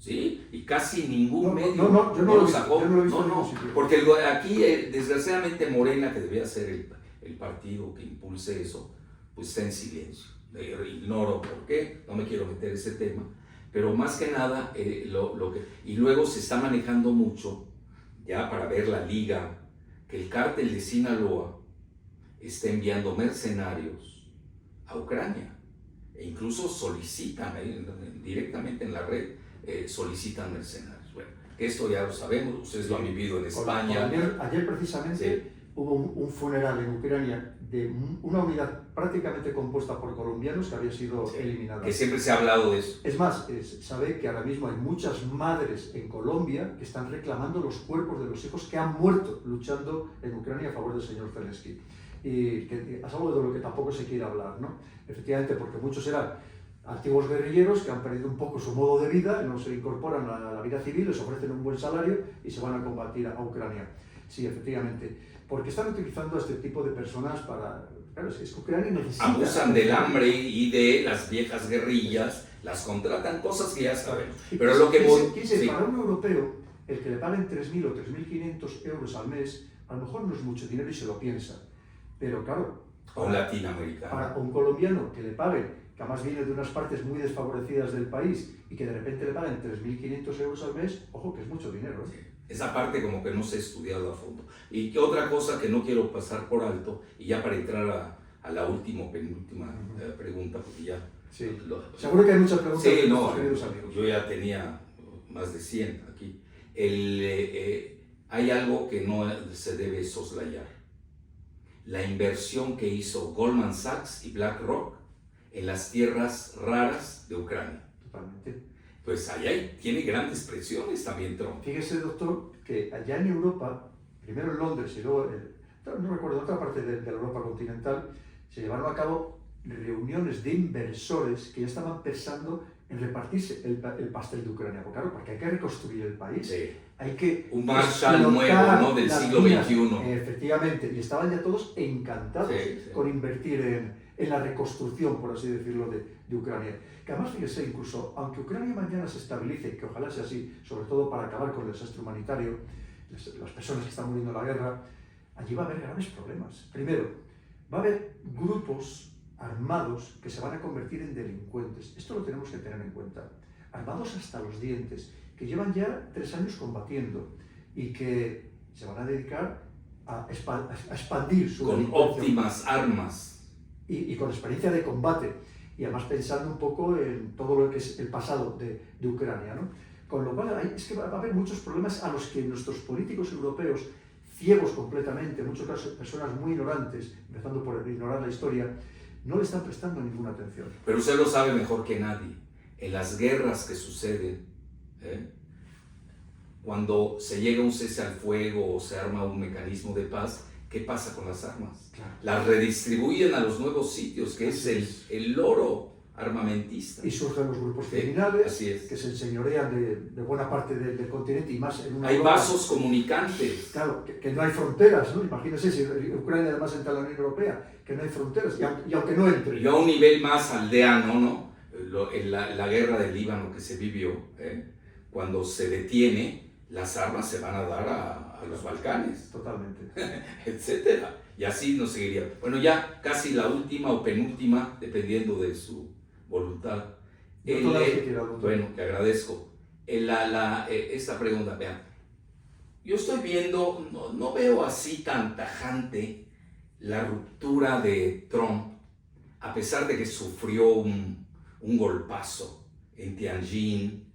S2: ¿sí? Y casi ningún medio
S1: yo no lo
S2: sacó.
S1: yo no lo he visto en ningún sitio.
S2: Porque aquí, desgraciadamente, Morena, que debía ser el partido que impulse eso, pues está en silencio. Ignoro por qué, no me quiero meter en ese tema, pero más que nada, y luego se está manejando mucho, ya para ver la liga, que el cártel de Sinaloa está enviando mercenarios a Ucrania, e incluso solicitan, directamente en la red, solicitan mercenarios. Bueno, que esto ya lo sabemos, ustedes lo han vivido en España.
S1: Ayer precisamente hubo un funeral en Ucrania de una unidad prácticamente compuesta por colombianos que había sido eliminada.
S2: Que siempre se ha hablado de eso.
S1: Es más, sabe que ahora mismo hay muchas madres en Colombia que están reclamando los cuerpos de los hijos que han muerto luchando en Ucrania a favor del señor Zelensky. Y que es algo de lo que tampoco se quiere hablar, ¿no? Efectivamente, porque muchos eran antiguos guerrilleros que han perdido un poco su modo de vida, no se incorporan a la vida civil, les ofrecen un buen salario y se van a combatir a Ucrania. Sí, efectivamente, porque están utilizando a este tipo de personas para... Claro, es que Ucrania necesita...
S2: Abusan del hambre y de las viejas guerrillas, las contratan, cosas que ya sabemos. Pero lo que...
S1: Para un europeo, el que le paguen 3.000 o 3.500 euros al mes, a lo mejor no es mucho dinero y se lo piensa. Pero claro...
S2: A un latinoamericano.
S1: Para un colombiano que le paguen, que además viene de unas partes muy desfavorecidas del país, y que de repente le paguen 3.500 euros al mes, ojo que es mucho dinero, ¿eh?
S2: Esa parte como que no se ha estudiado a fondo. Y otra cosa que no quiero pasar por alto, y ya para entrar a la penúltima pregunta, porque ya...
S1: Sí. Seguro que hay muchas preguntas.
S2: Sí, no, yo ya tenía más de 100 aquí. Hay algo que no se debe soslayar. La inversión que hizo Goldman Sachs y BlackRock en las tierras raras de Ucrania.
S1: Totalmente.
S2: Pues allá tiene grandes presiones también Trump.
S1: Fíjese, doctor, que allá en Europa, primero en Londres y luego, no recuerdo, en otra parte de la Europa continental, se llevaron a cabo reuniones de inversores que ya estaban pensando en repartirse el pastel de Ucrania. Porque claro, porque hay que reconstruir el país.
S2: Sí.
S1: Hay que...
S2: Un Marshall nuevo, ¿no? Del siglo XXI.
S1: Efectivamente, y estaban ya todos encantados con invertir en la reconstrucción, por así decirlo, de Ucrania. Que además, fíjese, incluso, aunque Ucrania mañana se estabilice, que ojalá sea así, sobre todo para acabar con el desastre humanitario, las personas que están muriendo en la guerra, allí va a haber graves problemas. Primero, va a haber grupos armados que se van a convertir en delincuentes. Esto lo tenemos que tener en cuenta. Armados hasta los dientes, que llevan ya 3 años combatiendo y que se van a dedicar a expandir su...
S2: Con óptimas armas.
S1: Y con experiencia de combate. Y además pensando un poco en todo lo que es el pasado de Ucrania, ¿no? Con lo cual es que va a haber muchos problemas a los que nuestros políticos europeos, ciegos completamente, en muchos casos personas muy ignorantes, empezando por ignorar la historia, no le están prestando ninguna atención.
S2: Pero usted lo sabe mejor que nadie. En las guerras que suceden, cuando se llega a un cese al fuego o se arma un mecanismo de paz, ¿qué pasa con las armas?
S1: Claro.
S2: Las redistribuyen a los nuevos sitios, que es el loro armamentista.
S1: Y surgen los grupos criminales
S2: que
S1: se enseñorean de buena parte del continente y más en una...
S2: Hay vasos comunicantes.
S1: Claro, que no hay fronteras, ¿no? Imagínense si Ucrania además entra a la Unión Europea, que no hay fronteras, y aunque no entre.
S2: Y a un nivel más aldeano, ¿no? En la guerra del Líbano que se vivió, cuando se detiene, las armas se van a dar a los Balcanes.
S1: Totalmente.
S2: Etcétera. Y así nos seguiría. Bueno, ya casi la última o penúltima, dependiendo de su voluntad. Bueno, te agradezco. Esta pregunta, vean. Yo estoy viendo, no veo así tan tajante la ruptura de Trump, a pesar de que sufrió un golpazo en Tianjin,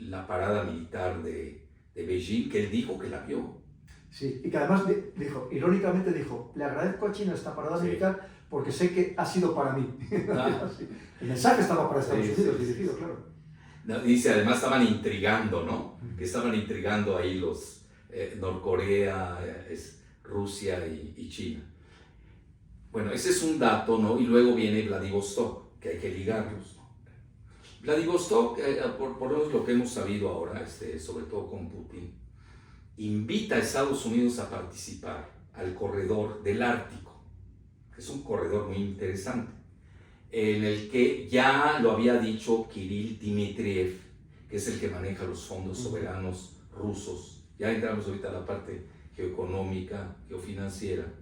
S2: la parada militar de Beijing, que él dijo que la vio.
S1: Sí, y que además irónicamente dijo, le agradezco a China esta parada militar porque sé que ha sido para mí. El mensaje estaba para Estados Unidos dirigido, claro.
S2: Dice, además estaban intrigando, ¿no? Que estaban intrigando ahí los Norcorea, Rusia y China. Bueno, ese es un dato, ¿no? Y luego viene Vladivostok, que hay que ligarlos, ¿no? Vladivostok, por lo que hemos sabido ahora, sobre todo con Putin, invita a Estados Unidos a participar al corredor del Ártico, que es un corredor muy interesante. en el que ya lo había dicho Kirill Dmitriev, que es el que maneja los fondos soberanos rusos. Ya entramos ahorita a la parte geoeconómica, geofinanciera.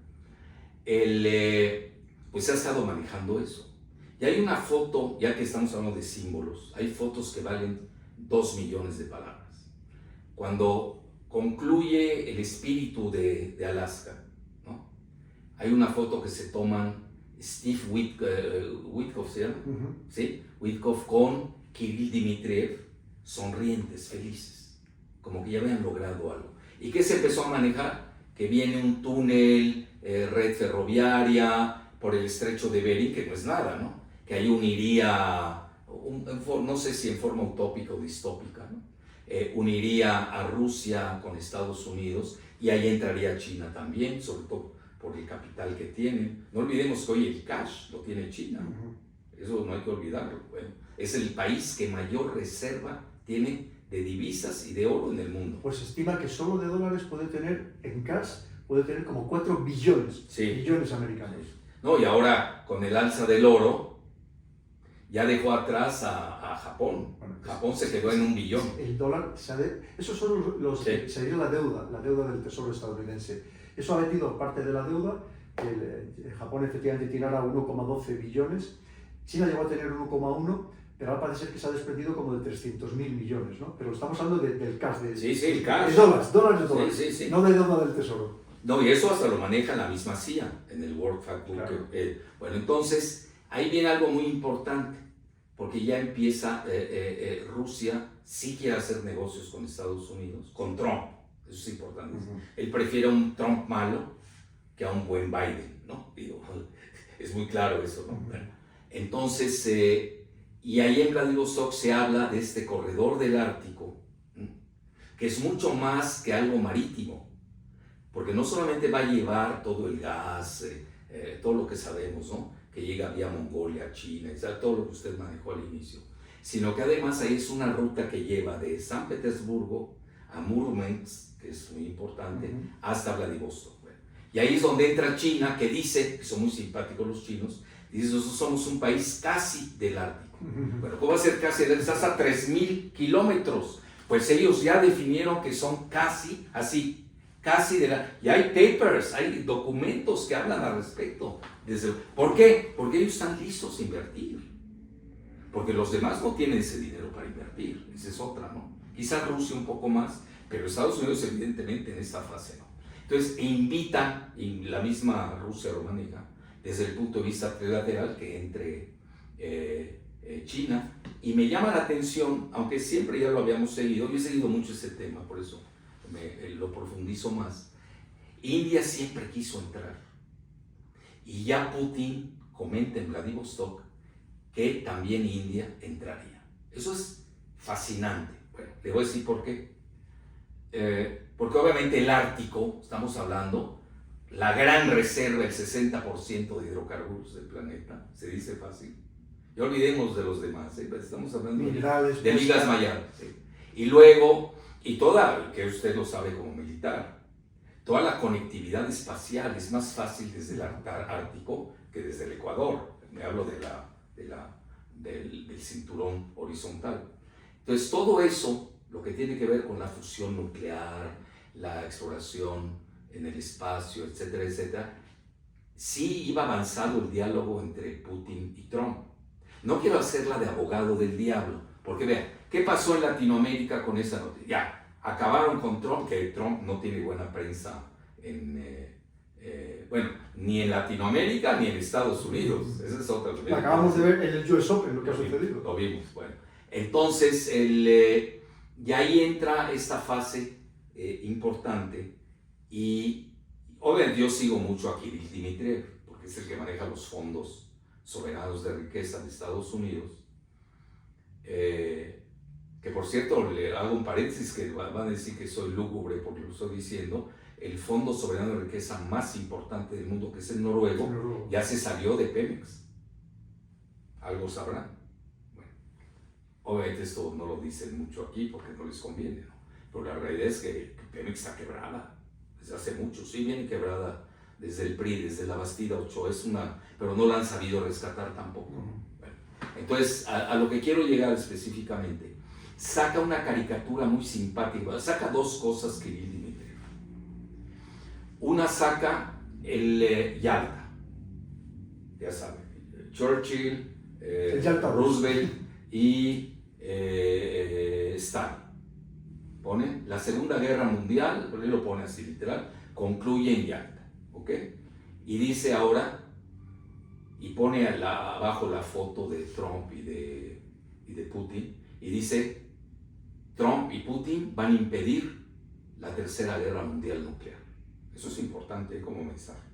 S2: Él pues ha estado manejando eso. Y hay una foto, ya que estamos hablando de símbolos, hay fotos que valen 2 millones de palabras. Cuando concluye el espíritu de Alaska, ¿no? Hay una foto que se toman Steve Witkoff, ¿se llama? ¿Sí? Witkoff con Kirill Dmitriev, sonrientes, felices, como que ya habían logrado algo. ¿Y qué se empezó a manejar? Que viene un túnel, red ferroviaria por el estrecho de Bering, que no es nada, ¿no? Que ahí uniría, no sé si en forma utópica o distópica, ¿no? Uniría a Rusia con Estados Unidos, y ahí entraría China también, sobre todo por el capital que tiene. No olvidemos que hoy el cash lo tiene China, ¿no? Eso no hay que olvidarlo. Bueno, es el país que mayor reserva tiene de divisas y de oro en el mundo.
S1: Pues se estima que solo de dólares puede tener, en cash, puede tener como 4 billones, billones americanos.
S2: No, y ahora con el alza del oro, ya dejó atrás a Japón. Bueno, Japón se quedó en 1 billón.
S1: El dólar, esos son los sería la deuda del Tesoro estadounidense. Eso ha metido parte de la deuda, que Japón efectivamente tirara 1,12 billones, China llegó a tener 1,1, pero ahora parece ser que se ha desprendido como de 300.000 millones, ¿no? Pero estamos hablando del cash,
S2: el cash.
S1: De dólares,
S2: sí.
S1: No de deuda del Tesoro.
S2: No, y eso hasta lo maneja la misma CIA en el World Factbook. Claro. Bueno, entonces, ahí viene algo muy importante, porque ya empieza, Rusia sí quiere hacer negocios con Estados Unidos, con Trump, eso es importante. Él prefiere a un Trump malo que a un buen Biden, ¿no? Digo, es muy claro eso, ¿no? Bueno, entonces, y ahí en Vladivostok se habla de este corredor del Ártico, que es mucho más que algo marítimo, porque no solamente va a llevar todo el gas, todo lo que sabemos, ¿no? Que llega vía Mongolia, China, todo lo que usted manejó al inicio, sino que además ahí es una ruta que lleva de San Petersburgo a Murmansk, que es muy importante, hasta Vladivostok. Bueno, y ahí es donde entra China, que dice, que son muy simpáticos los chinos, dice, nosotros somos un país casi del Ártico. Bueno, ¿cómo va a ser casi? Estás a 3.000 kilómetros. Pues ellos ya definieron que son casi así. Casi y hay papers, hay documentos que hablan al respecto. ¿Por qué? Porque ellos están listos a invertir. Porque los demás no tienen ese dinero para invertir. Esa es otra, ¿no? Quizás Rusia un poco más, pero Estados Unidos evidentemente en esta fase no. Entonces invitan, y la misma Rusia lo maneja, desde el punto de vista trilateral, que entre China. Y me llama la atención, aunque siempre ya lo habíamos seguido, yo he seguido mucho ese tema, por eso lo profundizo más. India siempre quiso entrar, y ya Putin comenta en Vladivostok que también India entraría. Eso es fascinante. Bueno, le voy a decir por qué. Porque obviamente el Ártico, estamos hablando, la gran reserva, el 60% de hidrocarburos del planeta, se dice fácil. Ya olvidemos de los demás, estamos hablando de ligas mayores. Y luego, y toda, que usted lo sabe como militar, toda la conectividad espacial es más fácil desde el Ártico que desde el Ecuador. Me hablo del cinturón horizontal. Entonces, todo eso, lo que tiene que ver con la fusión nuclear, la exploración en el espacio, etcétera, etcétera, sí iba avanzando el diálogo entre Putin y Trump. No quiero hacerla de abogado del diablo, porque vean, ¿qué pasó en Latinoamérica con esa noticia? Ya, acabaron con Trump, que Trump no tiene buena prensa bueno, ni en Latinoamérica ni en Estados Unidos. Esa es otra.
S1: Lo acabamos de ver en el US Open, lo que ha sucedido.
S2: Lo vimos, bueno. Entonces, y ahí entra esta fase importante, y obviamente yo sigo mucho a Kirill Dmitriev, porque es el que maneja los fondos soberanos de riqueza de Estados Unidos, que por cierto, le hago un paréntesis, que van a decir que soy lúgubre porque lo estoy diciendo, el fondo soberano de riqueza más importante del mundo, que es el noruego, ya se salió de Pemex. Algo sabrán. Bueno, obviamente esto no lo dicen mucho aquí porque no les conviene, ¿no? Pero la realidad es que Pemex está quebrada desde hace mucho. Sí, viene quebrada desde el PRI, desde la Bastida Ochoa, pero no la han sabido rescatar tampoco. Bueno, entonces, a lo que quiero llegar específicamente, saca una caricatura muy simpática, saca dos cosas que vi Dmitri. Una saca el Yalta, ya saben, Churchill, Roosevelt y Stalin. Pone la Segunda Guerra Mundial, él lo pone así literal, concluye en Yalta, ¿ok? Y dice ahora, y pone abajo la foto de Trump y de Putin, y dice, Trump y Putin van a impedir la Tercera Guerra Mundial nuclear. Eso es importante como mensaje.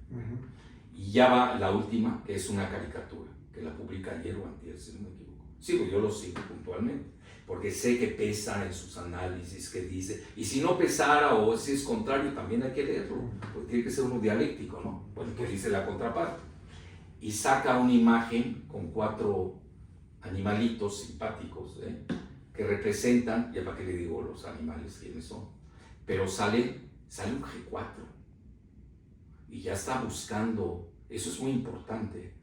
S2: Y ya va la última, que es una caricatura, que la publica ayer o antier, si no me equivoco. Sí, yo lo sigo puntualmente, porque sé que pesa en sus análisis, que dice, y si no pesara o si es contrario, también hay que leerlo, porque tiene que ser uno dialéctico, ¿no? Porque que dice la contraparte. Y saca una imagen con 4 animalitos simpáticos, que representan, ya para qué le digo los animales quiénes son, pero sale un G4 y ya está buscando, eso es muy importante,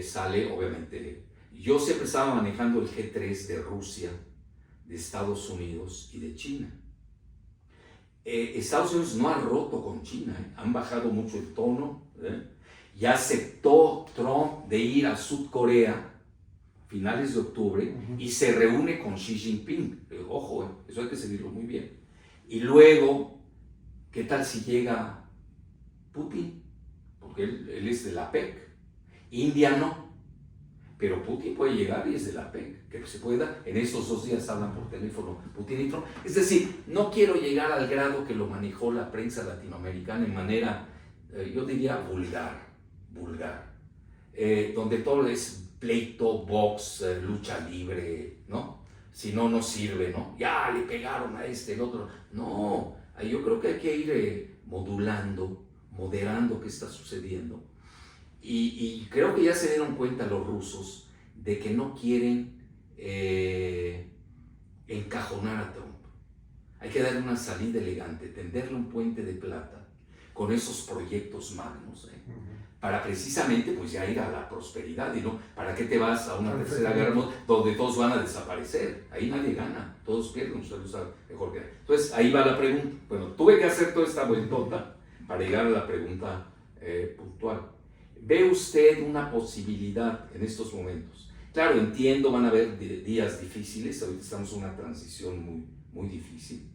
S2: sale obviamente, yo siempre estaba manejando el G3 de Rusia, de Estados Unidos y de China. Estados Unidos no ha roto con China, han bajado mucho el tono, ya aceptó Trump de ir a Sudcorea finales de octubre y se reúne con Xi Jinping. Ojo, eso hay que seguirlo muy bien. Y luego, ¿qué tal si llega Putin? Porque él es de la PEC. India no. Pero Putin puede llegar y es de la PEC, que se puede dar. En estos 2 días hablan por teléfono Putin y Trump. Es decir, no quiero llegar al grado que lo manejó la prensa latinoamericana en manera, yo diría, vulgar, donde todo es pleito, box, lucha libre, ¿no? Si no, no sirve, ¿no? Ya le pegaron a el otro. No, yo creo que hay que ir modulando, moderando qué está sucediendo. Y creo que ya se dieron cuenta los rusos de que no quieren encajonar a Trump. Hay que darle una salida elegante, tenderle un puente de plata con esos proyectos magnos, para precisamente pues ya ir a la prosperidad, y no, ¿para qué te vas a una tercera guerra donde todos van a desaparecer? Ahí nadie gana, todos pierden, usted lo sabe mejor que nadie. Entonces ahí va la pregunta. Bueno, tuve que hacer toda esta vueltota para llegar a la pregunta puntual. ¿Ve usted una posibilidad en estos momentos? Claro, entiendo, van a haber días difíciles, ahorita estamos en una transición muy, muy difícil,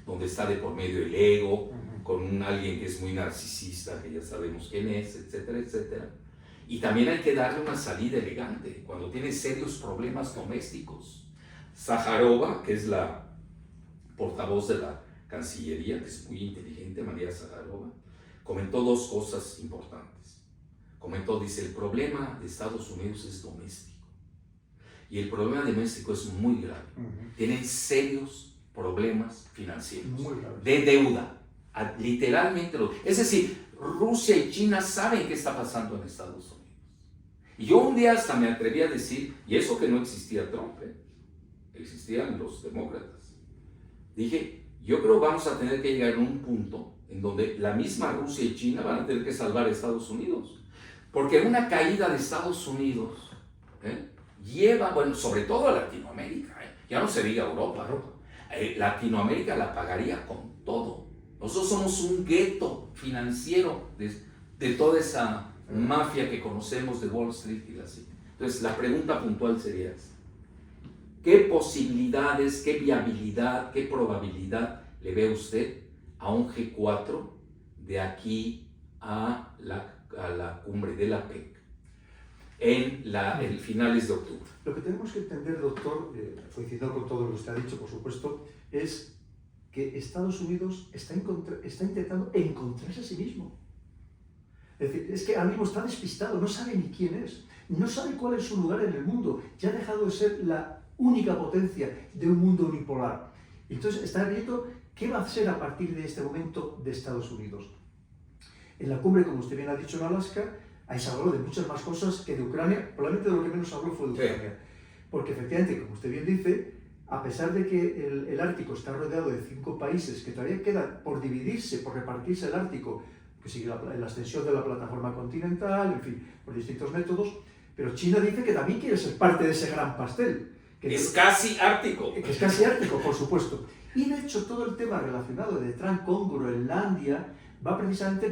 S2: donde está de por medio el ego, con alguien que es muy narcisista, que ya sabemos quién es, etcétera, etcétera. Y también hay que darle una salida elegante cuando tiene serios problemas domésticos. Zaharova, que es la portavoz de la Cancillería, que es muy inteligente, María Zaharova, comentó 2 cosas importantes. Comentó, dice, el problema de Estados Unidos es doméstico. Y el problema doméstico es muy grave. Tienen serios problemas financieros, de deuda. Literalmente, es decir, Rusia y China saben qué está pasando en Estados Unidos. Y yo un día hasta me atreví a decir, y eso que no existía Trump, existían los demócratas. Dije, yo creo que vamos a tener que llegar a un punto en donde la misma Rusia y China van a tener que salvar a Estados Unidos. Porque una caída de Estados Unidos lleva, bueno, sobre todo a Latinoamérica, ya no se diga Europa, Latinoamérica la pagaría con todo. Nosotros somos un gueto financiero de toda esa mafia que conocemos de Wall Street y así. Entonces, la pregunta puntual sería esta: ¿qué posibilidades, qué viabilidad, qué probabilidad le ve usted a un G4 de aquí a la cumbre de la PEC en finales de octubre?
S1: Lo que tenemos que entender, doctor, coincidiendo con todo lo que usted ha dicho, por supuesto, es que Estados Unidos está intentando encontrarse a sí mismo. Es decir, es que ahora mismo está despistado, no sabe ni quién es, no sabe cuál es su lugar en el mundo, ya ha dejado de ser la única potencia de un mundo unipolar. Entonces está viendo qué va a hacer a partir de este momento de Estados Unidos. En la cumbre, como usted bien ha dicho, en Alaska, ahí se habló de muchas más cosas que de Ucrania. Probablemente de lo que menos habló fue de Ucrania. Porque efectivamente, como usted bien dice, a pesar de que el Ártico está rodeado de 5 países que todavía quedan por dividirse, por repartirse el Ártico, que sigue la extensión de la plataforma continental, en fin, por distintos métodos, pero China dice que también quiere ser parte de ese gran pastel.
S2: Que es casi ártico.
S1: Que es casi ártico, por supuesto. Y de hecho todo el tema relacionado de Trans-Congo, Groenlandia, va precisamente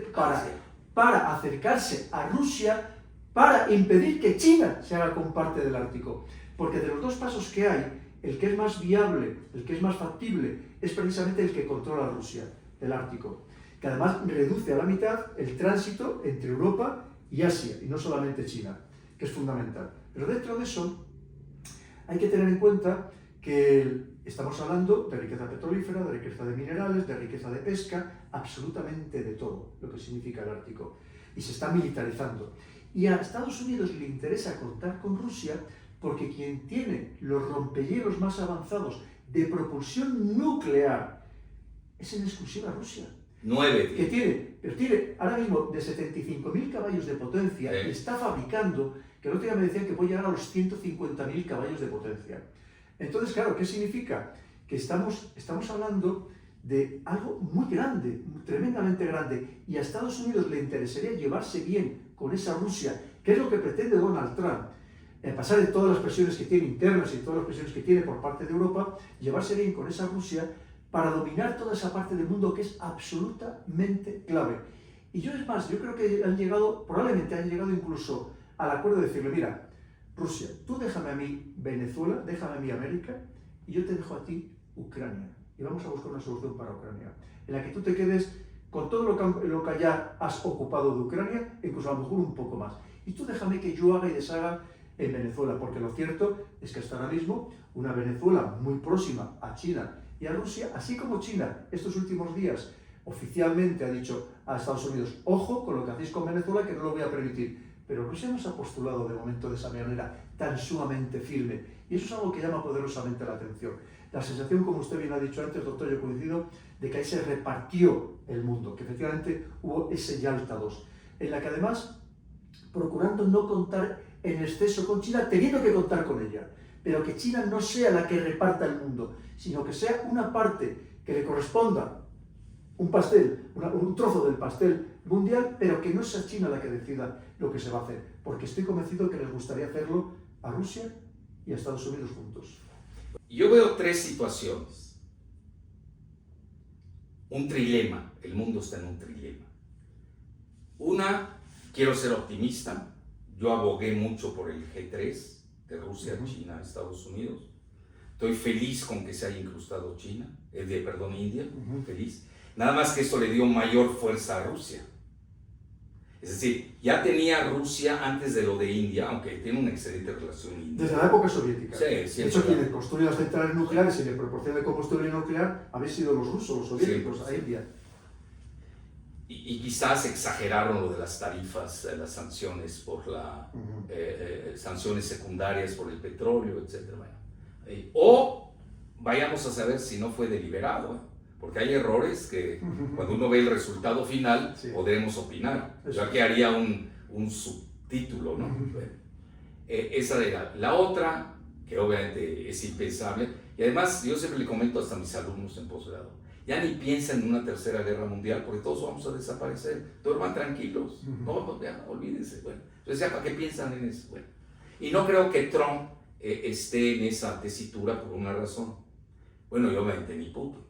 S1: para acercarse a Rusia, para impedir que China se haga con parte del Ártico. Porque de los dos pasos que hay, el que es más viable, el que es más factible, es precisamente el que controla Rusia, el Ártico, que además reduce a la mitad el tránsito entre Europa y Asia, y no solamente China, que es fundamental. Pero dentro de eso hay que tener en cuenta que estamos hablando de riqueza petrolífera, de riqueza de minerales, de riqueza de pesca, absolutamente de todo lo que significa el Ártico. Y se está militarizando. Y a Estados Unidos le interesa contar con Rusia porque quien tiene los rompehielos más avanzados de propulsión nuclear es en exclusiva Rusia.
S2: 9.
S1: Pero tiene ahora mismo de 75.000 caballos de potencia y está fabricando, que el otro día me decían que puede llegar a los 150.000 caballos de potencia. Entonces, claro, ¿qué significa? Que estamos hablando de algo muy grande, tremendamente grande, y a Estados Unidos le interesaría llevarse bien con esa Rusia, que es lo que pretende Donald Trump, pasar de todas las presiones que tiene internas y todas las presiones que tiene por parte de Europa, llevarse bien con esa Rusia para dominar toda esa parte del mundo que es absolutamente clave. Y yo es más, yo creo que probablemente han llegado incluso al acuerdo de decirle, mira, Rusia, tú déjame a mí Venezuela, déjame a mí América, y yo te dejo a ti Ucrania. Y vamos a buscar una solución para Ucrania, en la que tú te quedes con todo lo que ya has ocupado de Ucrania, incluso a lo mejor un poco más. Y tú déjame que yo haga y deshaga en Venezuela, porque lo cierto es que hasta ahora mismo una Venezuela muy próxima a China y a Rusia, así como China estos últimos días oficialmente ha dicho a Estados Unidos, ojo con lo que hacéis con Venezuela, que no lo voy a permitir. Pero Rusia no se ha postulado de momento de esa manera tan sumamente firme. Y eso es algo que llama poderosamente la atención. La sensación, como usted bien ha dicho antes, doctor, yo coincido, de que ahí se repartió el mundo, que efectivamente hubo ese Yalta II, en la que además, procurando no contar en exceso con China, teniendo que contar con ella, pero que China no sea la que reparta el mundo, sino que sea una parte que le corresponda, un pastel, un trozo del pastel mundial, pero que no sea China la que decida lo que se va a hacer, porque estoy convencido que les gustaría hacerlo a Rusia y a Estados Unidos juntos.
S2: Yo veo tres situaciones. Un trilema, el mundo está en un trilema. Una, quiero ser optimista, yo abogué mucho por el G3 de Rusia, China, Estados Unidos. Estoy feliz con que se haya incrustado India, feliz. Nada más que esto le dio mayor fuerza a Rusia. Es decir, ya tenía Rusia antes de lo de India, aunque tiene una excelente relación India.
S1: Desde la época soviética.
S2: Sí,
S1: de hecho, quienes construyen las centrales nucleares y le proporcionan de combustible nuclear habéis sido los rusos, los soviéticos, a India.
S2: Y quizás exageraron lo de las tarifas, las sanciones por sanciones secundarias por el petróleo, etc. O vayamos a saber si no fue deliberado, porque hay errores que cuando uno ve el resultado final podremos opinar. Yo aquí haría un subtítulo, ¿no? Esa era. La otra, que obviamente es impensable, y además yo siempre le comento hasta a mis alumnos en posgrado, ya ni piensen en una tercera guerra mundial, porque todos vamos a desaparecer, duerman tranquilos, no, ya, olvídense. Bueno, entonces, ¿para qué piensan en eso? Bueno, y no creo que Trump esté en esa tesitura por una razón. Bueno, yo obviamente ni Putin.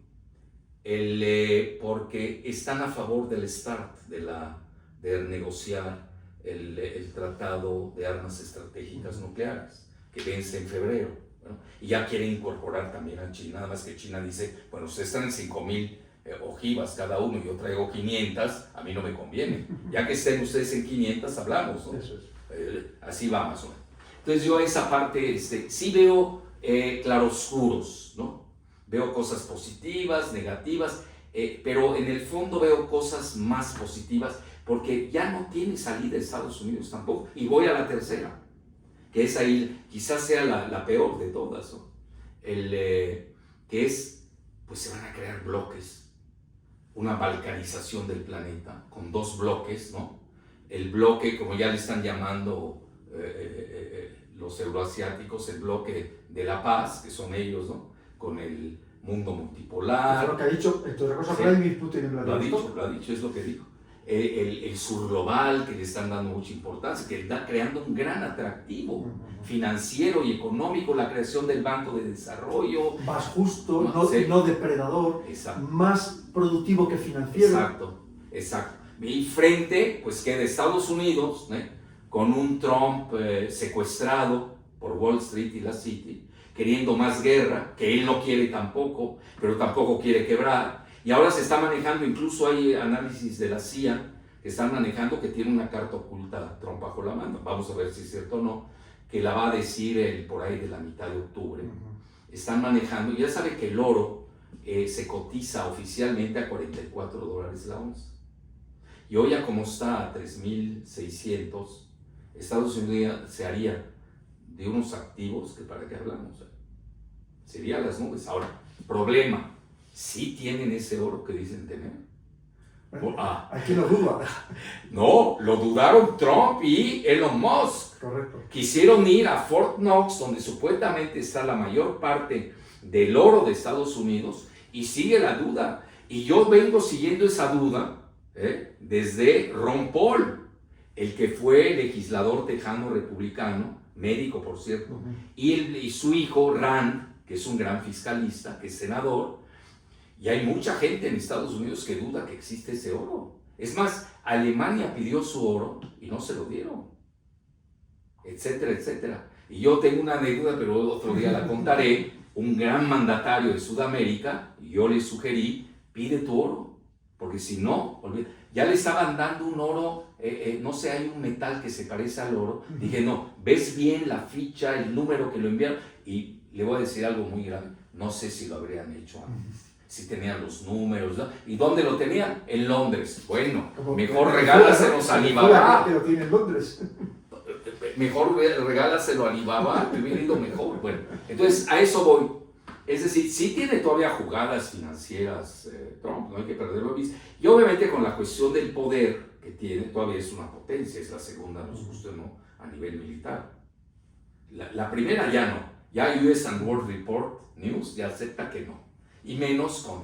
S2: Porque están a favor del START, de negociar el tratado de armas estratégicas nucleares, que vence en febrero. Bueno, y ya quieren incorporar también a China, nada más que China dice, bueno, ustedes están en 5.000 ojivas cada uno, yo traigo 500, a mí no me conviene. Ya que estén ustedes en 500, hablamos, ¿no? Eso es. Así va más o menos. Entonces yo esa parte sí veo claroscuros, ¿no? Veo cosas positivas, negativas, pero en el fondo veo cosas más positivas porque ya no tiene salida Estados Unidos tampoco. Y voy a la tercera, que es ahí, quizás sea la peor de todas, ¿no? Que es, pues se van a crear bloques, una balcanización del planeta con dos bloques, ¿no? El bloque, como ya le están llamando los euroasiáticos, el bloque de la paz, que son ellos, ¿no? Con el mundo multipolar.
S1: Es lo que ha dicho, entre otras cosas, Vladimir Putin en
S2: Lo ha dicho, es lo que dijo. el sur global, que le están dando mucha importancia, que está creando un gran atractivo financiero y económico, la creación del Banco de Desarrollo.
S1: Más justo,
S2: Sí.
S1: no depredador,
S2: Exacto.
S1: más productivo que financiero.
S2: Exacto, exacto. Y frente, pues queda Estados Unidos, con un Trump secuestrado por Wall Street y la City, queriendo más guerra, que él no quiere tampoco, pero tampoco quiere quebrar. Y ahora se está manejando, incluso hay análisis de la CIA que están manejando que tiene una carta oculta Trump bajo la mano. Vamos a ver si es cierto o no, que la va a decir por ahí de la mitad de octubre. Están manejando, ya sabe que el oro se cotiza oficialmente a $44 la onza. Y hoy ya como está a 3.600, Estados Unidos se haría de unos activos que para qué hablamos, sería las nubes. Ahora, problema, ¿sí tienen ese oro que dicen tener?
S1: Aquí lo duda.
S2: No, lo dudaron Trump y Elon Musk.
S1: Correcto.
S2: Quisieron ir a Fort Knox, donde supuestamente está la mayor parte del oro de Estados Unidos, y sigue la duda. Y yo vengo siguiendo esa duda desde Ron Paul, el que fue legislador tejano republicano, médico por cierto, y su hijo Rand, que es un gran fiscalista, que es senador. Y hay mucha gente en Estados Unidos que duda que existe ese oro. Es más, Alemania pidió su oro y no se lo dieron, etcétera, etcétera. Y yo tengo una anécdota, pero otro día la contaré. Un gran mandatario de Sudamérica, y yo le sugerí, pide tu oro, porque si no, ya le estaban dando un oro, no sé, hay un metal que se parece al oro. Dije, no, ves bien la ficha, el número que lo enviaron, y le voy a decir algo muy grave, no sé si lo habrían hecho antes. Si tenían los números, ¿no? ¿Y dónde lo tenían? En Londres. Bueno, mejor regálaselos a Alibaba.
S1: Que lo tiene en Londres.
S2: Mejor regálaselo a Alibaba, te hubiera ido mejor. Bueno, entonces a eso voy. Es decir, sí tiene todavía jugadas financieras Trump, no hay que perderlo de vista. Y obviamente con la cuestión del poder que tiene, todavía es una potencia, es la segunda, nos guste o no, a nivel militar. La primera ya no. Ya US and World Report News ya acepta que no. Y menos con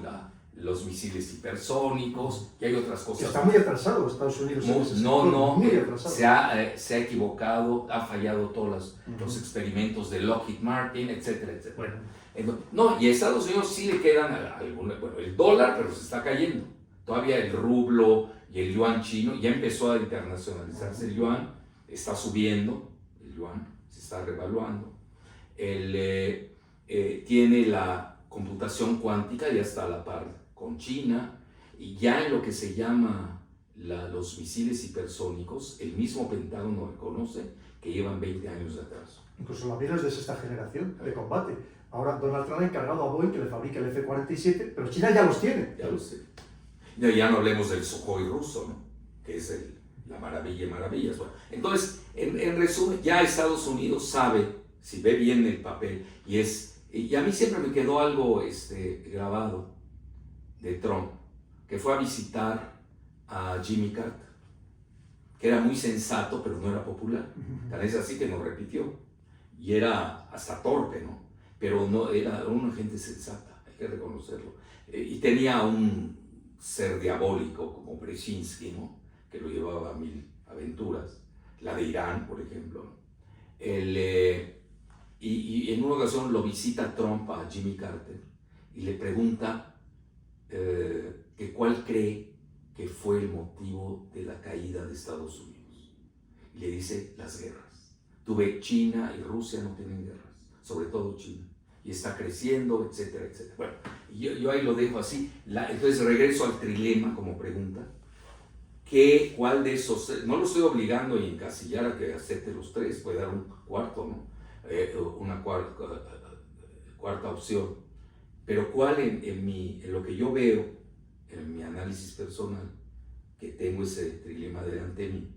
S2: los misiles hipersónicos, y hay otras cosas.
S1: Está muy atrasado Estados Unidos.
S2: Se ha equivocado, ha fallado todos los experimentos de Lockheed Martin, etcétera, etcétera. Bueno, y a Estados Unidos sí le quedan el dólar, pero se está cayendo. Todavía el rublo y el yuan chino ya empezó a internacionalizarse. El yuan está subiendo, el yuan se está revaluando. Tiene la computación cuántica, ya está a la par con China, y ya en lo que se llama los misiles hipersónicos, el mismo Pentágono reconoce que llevan 20 años de atraso.
S1: Incluso los aviones de sexta generación de combate. Ahora Donald Trump ha encargado a Boeing que le fabrique el F-47, pero China ya los tiene.
S2: Ya lo sé. Ya no hablemos del Sukhoi ruso, ¿no? Que es la maravilla de maravillas. Bueno, entonces, en resumen, ya Estados Unidos sabe, si ve bien el papel, y a mí siempre me quedó algo grabado de Trump, que fue a visitar a Jimmy Carter, que era muy sensato, pero no era popular. Tal es así que nos repitió. Y era hasta torpe, ¿no? Pero no, era una gente sensata, hay que reconocerlo. Y tenía un ser diabólico como Brzezinski, ¿no? Que lo llevaba a mil aventuras. La de Irán, por ejemplo. Y en una ocasión lo visita Trump a Jimmy Carter y le pregunta que cuál cree que fue el motivo de la caída de Estados Unidos. Y le dice, las guerras. China y Rusia no tienen guerras, sobre todo China, y está creciendo, etcétera, etcétera. Bueno, yo ahí lo dejo así. Entonces regreso al trilema como pregunta. ¿Cuál de esos? No lo estoy obligando a encasillar a que acepte los tres, puede dar un cuarto, ¿no? Una cuarta opción, pero ¿cuál en lo que yo veo, en mi análisis personal, que tengo ese trilema delante de mí,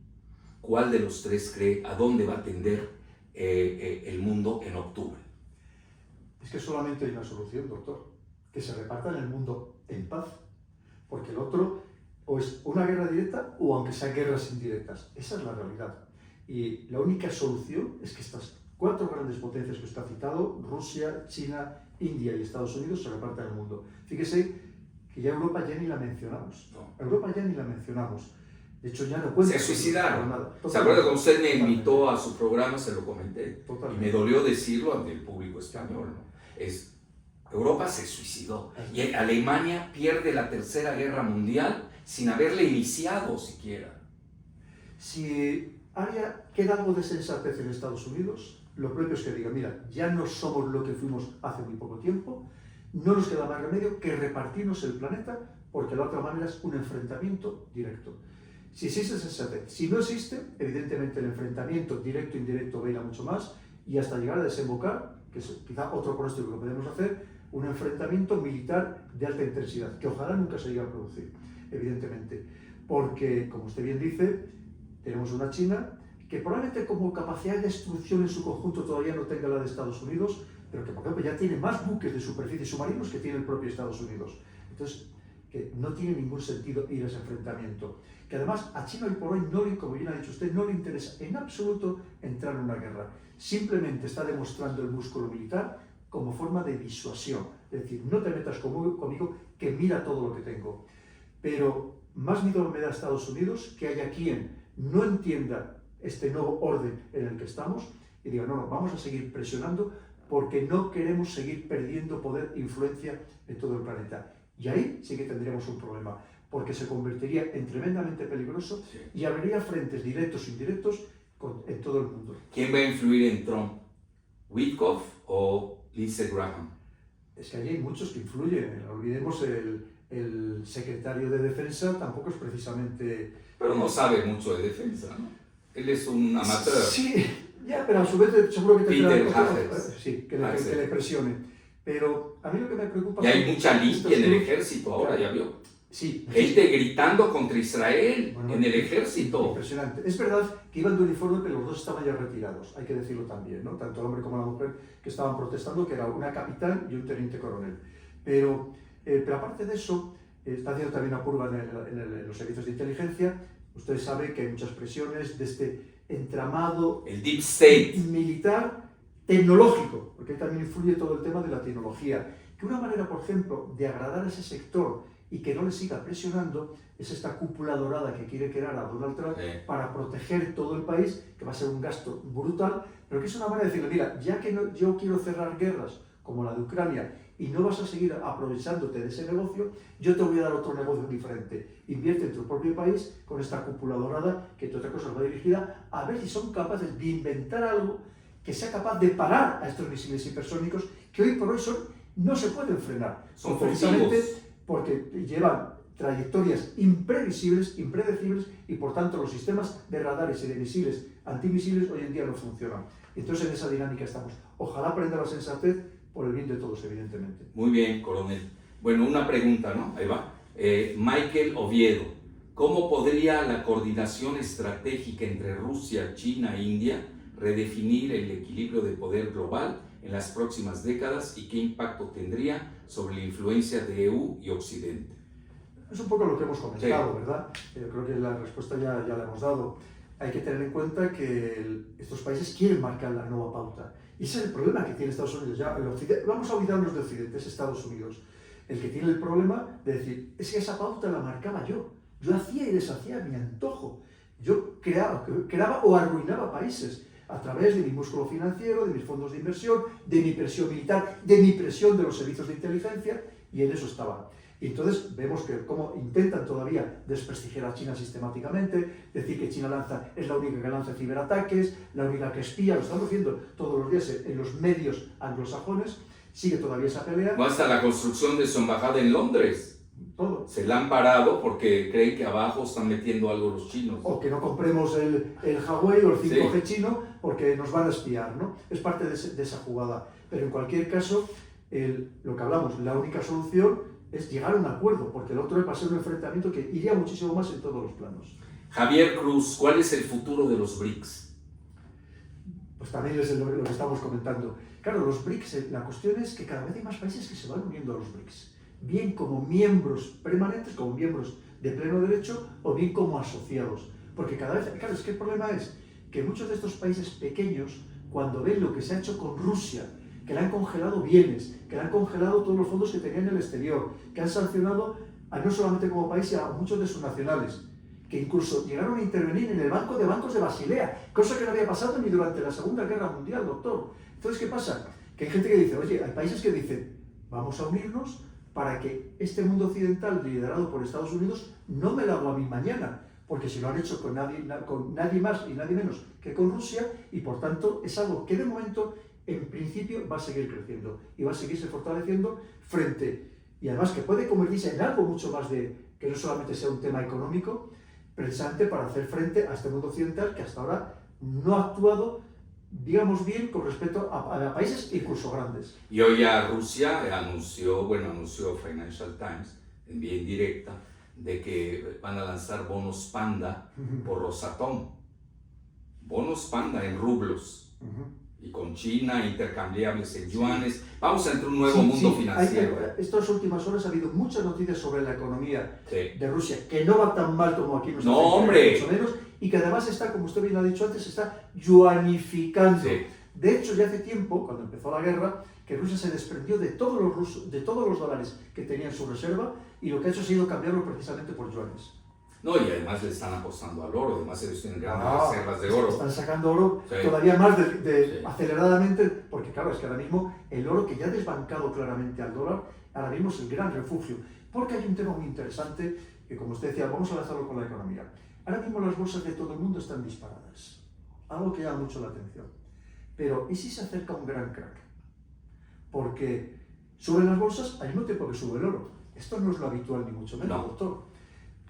S2: cuál de los tres cree a dónde va a tender el mundo en octubre?
S1: Es que solamente hay una solución, doctor, que se repartan el mundo en paz, porque el otro o es una guerra directa o aunque sean guerras indirectas, esa es la realidad. Y la única solución es que estas cuatro grandes potencias que usted ha citado, Rusia, China, India y Estados Unidos, se reparten el mundo. Fíjese que ya Europa ya ni la mencionamos.
S2: No.
S1: Europa ya ni la mencionamos. De hecho, ya no cuenta.
S2: Se suicidaron.
S1: Nada.
S2: ¿Se acuerda cuando usted me invitó a su programa? Se lo comenté.
S1: Totalmente.
S2: Y me dolió decirlo ante el público español, ¿no? Europa se suicidó. Y Alemania pierde la Tercera Guerra Mundial sin haberla iniciado siquiera.
S1: Si queda algo de sensatez en Estados Unidos, lo propio es que diga, mira, ya no somos lo que fuimos hace muy poco tiempo, no nos queda más remedio que repartirnos el planeta, porque la otra manera es un enfrentamiento directo. Si existe sensatez, si no existe, evidentemente el enfrentamiento directo e indirecto va a ir a mucho más y hasta llegar a desembocar, que es quizá otro pronóstico que podemos hacer, un enfrentamiento militar de alta intensidad, que ojalá nunca se llegue a producir, evidentemente, porque, como usted bien dice, tenemos una China que probablemente como capacidad de destrucción en su conjunto todavía no tenga la de Estados Unidos, pero que por ejemplo ya tiene más buques de superficie submarinos que tiene el propio Estados Unidos. Entonces, que no tiene ningún sentido ir a ese enfrentamiento. Que además a China hoy por hoy, como bien ha dicho usted, no le interesa en absoluto entrar en una guerra. Simplemente está demostrando el músculo militar como forma de disuasión. Es decir, no te metas conmigo que mira todo lo que tengo. Pero más miedo me da a Estados Unidos que haya quien no entienda este nuevo orden en el que estamos y diga, no, vamos a seguir presionando porque no queremos seguir perdiendo poder e influencia en todo el planeta. Y ahí sí que tendríamos un problema, porque se convertiría en tremendamente peligroso y habría frentes directos e indirectos en todo el mundo.
S2: ¿Quién va a influir en Trump? ¿Witkoff o Lindsey Graham?
S1: Es que hay muchos que influyen. No olvidemos, el secretario de Defensa tampoco es precisamente...
S2: Pero no sabe mucho de defensa, ¿no? Él es un amateur.
S1: Sí, ya, pero a su vez seguro que
S2: tendrá
S1: sí, que le presione. Pero a mí lo que me preocupa...
S2: Y hay mucha limpia en el ejército ahora, ¿ya vio?
S1: Sí.
S2: Gente gritando contra Israel en el ejército.
S1: Impresionante. Es verdad que iban de uniforme, pero los dos estaban ya retirados, hay que decirlo también, ¿no? Tanto el hombre como la mujer que estaban protestando, que era una capitán y un teniente coronel. Pero aparte de eso, está haciendo también una purga en los servicios de inteligencia. Usted sabe que hay muchas presiones de este entramado
S2: el Deep State
S1: militar tecnológico, porque también influye todo el tema de la tecnología. Que una manera, por ejemplo, de agradar a ese sector y que no le siga presionando es esta cúpula dorada que quiere crear a Donald Trump para proteger todo el país, que va a ser un gasto brutal, pero que es una manera de decirle, mira, ya que yo quiero cerrar guerras como la de Ucrania y no vas a seguir aprovechándote de ese negocio, yo te voy a dar otro negocio diferente. Invierte en tu propio país con esta cúpula dorada que, entre otras cosas, va dirigida a ver si son capaces de inventar algo que sea capaz de parar a estos misiles hipersónicos que hoy por hoy no se pueden frenar.
S2: Son
S1: precisamente
S2: furtivos,
S1: porque llevan trayectorias imprevisibles, impredecibles, y por tanto los sistemas de radares y de misiles antimisiles hoy en día no funcionan. Entonces en esa dinámica estamos. Ojalá aprenda la sensatez por el bien de todos, evidentemente.
S2: Muy bien, coronel. Bueno, una pregunta, ¿no? Ahí va. Michael Oviedo, ¿cómo podría la coordinación estratégica entre Rusia, China e India redefinir el equilibrio de poder global en las próximas décadas y qué impacto tendría sobre la influencia de EU y Occidente?
S1: Es un poco lo que hemos comentado, ¿verdad? Yo creo que la respuesta ya la hemos dado. Hay que tener en cuenta que estos países quieren marcar la nueva pauta. Y ese es el problema que tiene Estados Unidos. Ya, vamos a olvidarnos de Occidente, es Estados Unidos. El que tiene el problema de decir, es que esa pauta la marcaba yo. Yo hacía y deshacía a mi antojo. Yo creaba o arruinaba países a través de mi músculo financiero, de mis fondos de inversión, de mi presión militar, de mi presión de los servicios de inteligencia, y en eso estaban. Y entonces vemos que cómo intentan todavía desprestigiar a China sistemáticamente, decir que China es la única que lanza ciberataques, la única que espía, lo estamos viendo todos los días en los medios anglosajones, sigue todavía esa pelea.
S2: Hasta la construcción de su embajada en Londres.
S1: Todo.
S2: Se la han parado porque creen que abajo están metiendo algo los chinos.
S1: O que no compremos el Huawei o el 5G chino porque nos van a espiar, ¿no? Es parte de esa jugada. Pero en cualquier caso, lo que hablamos, la única solución es llegar a un acuerdo, porque el otro va a ser un enfrentamiento que iría muchísimo más en todos los planos.
S2: Javier Cruz, ¿cuál es el futuro de los BRICS?
S1: Pues también es lo que estamos comentando. Claro, los BRICS, la cuestión es que cada vez hay más países que se van uniendo a los BRICS. Bien como miembros permanentes, como miembros de pleno derecho, o bien como asociados. Porque cada vez, claro, es que el problema es que muchos de estos países pequeños, cuando ven lo que se ha hecho con Rusia, que le han congelado bienes, que le han congelado todos los fondos que tenían en el exterior, que han sancionado no solamente como país, sino a muchos de sus nacionales. que incluso llegaron a intervenir en el Banco de Bancos de Basilea, cosa que no había pasado ni durante la Segunda Guerra Mundial, doctor. Entonces, ¿qué pasa? Que hay gente que dice, oye, hay países que dicen, vamos a unirnos para que este mundo occidental liderado por Estados Unidos no me lo haga a mí mañana, porque si lo han hecho con nadie más y nadie menos que con Rusia, y por tanto es algo que de momento, en principio, va a seguir creciendo y va a seguirse fortaleciendo frente, y además que puede convertirse en algo mucho más de, que no solamente sea un tema económico, precisamente para hacer frente a este mundo occidental que hasta ahora no ha actuado, digamos bien, con respecto a países incluso grandes.
S2: Y hoy ya Rusia anunció Financial Times, en vía indirecta, de que van a lanzar bonos Panda por Rosatom. Bonos Panda en rublos. Y con China, intercambiables en yuanes. Vamos a entrar en un nuevo mundo financiero.
S1: Estas últimas horas ha habido muchas noticias sobre la economía de Rusia, que no va tan mal como aquí en
S2: no, hombre.
S1: Mucho menos, y que además está, como usted bien ha dicho antes, está yuanificando. Sí. De hecho, ya hace tiempo, cuando empezó la guerra, que Rusia se desprendió de todos los dólares que tenía en su reserva, y lo que ha hecho ha sido cambiarlo precisamente por yuanes.
S2: No, y además le están apostando al oro, además ellos tienen grandes reservas de oro.
S1: Están sacando oro todavía más aceleradamente, porque claro, es que ahora mismo el oro, que ya ha desbancado claramente al dólar, ahora mismo es el gran refugio. Porque hay un tema muy interesante, que como usted decía, vamos a lanzarlo con la economía. Ahora mismo las bolsas de todo el mundo están disparadas, algo que llama mucho la atención. Pero, ¿y si se acerca un gran crack? Porque suben las bolsas al mismo tiempo que sube el oro. Esto no es lo habitual ni mucho menos, doctor.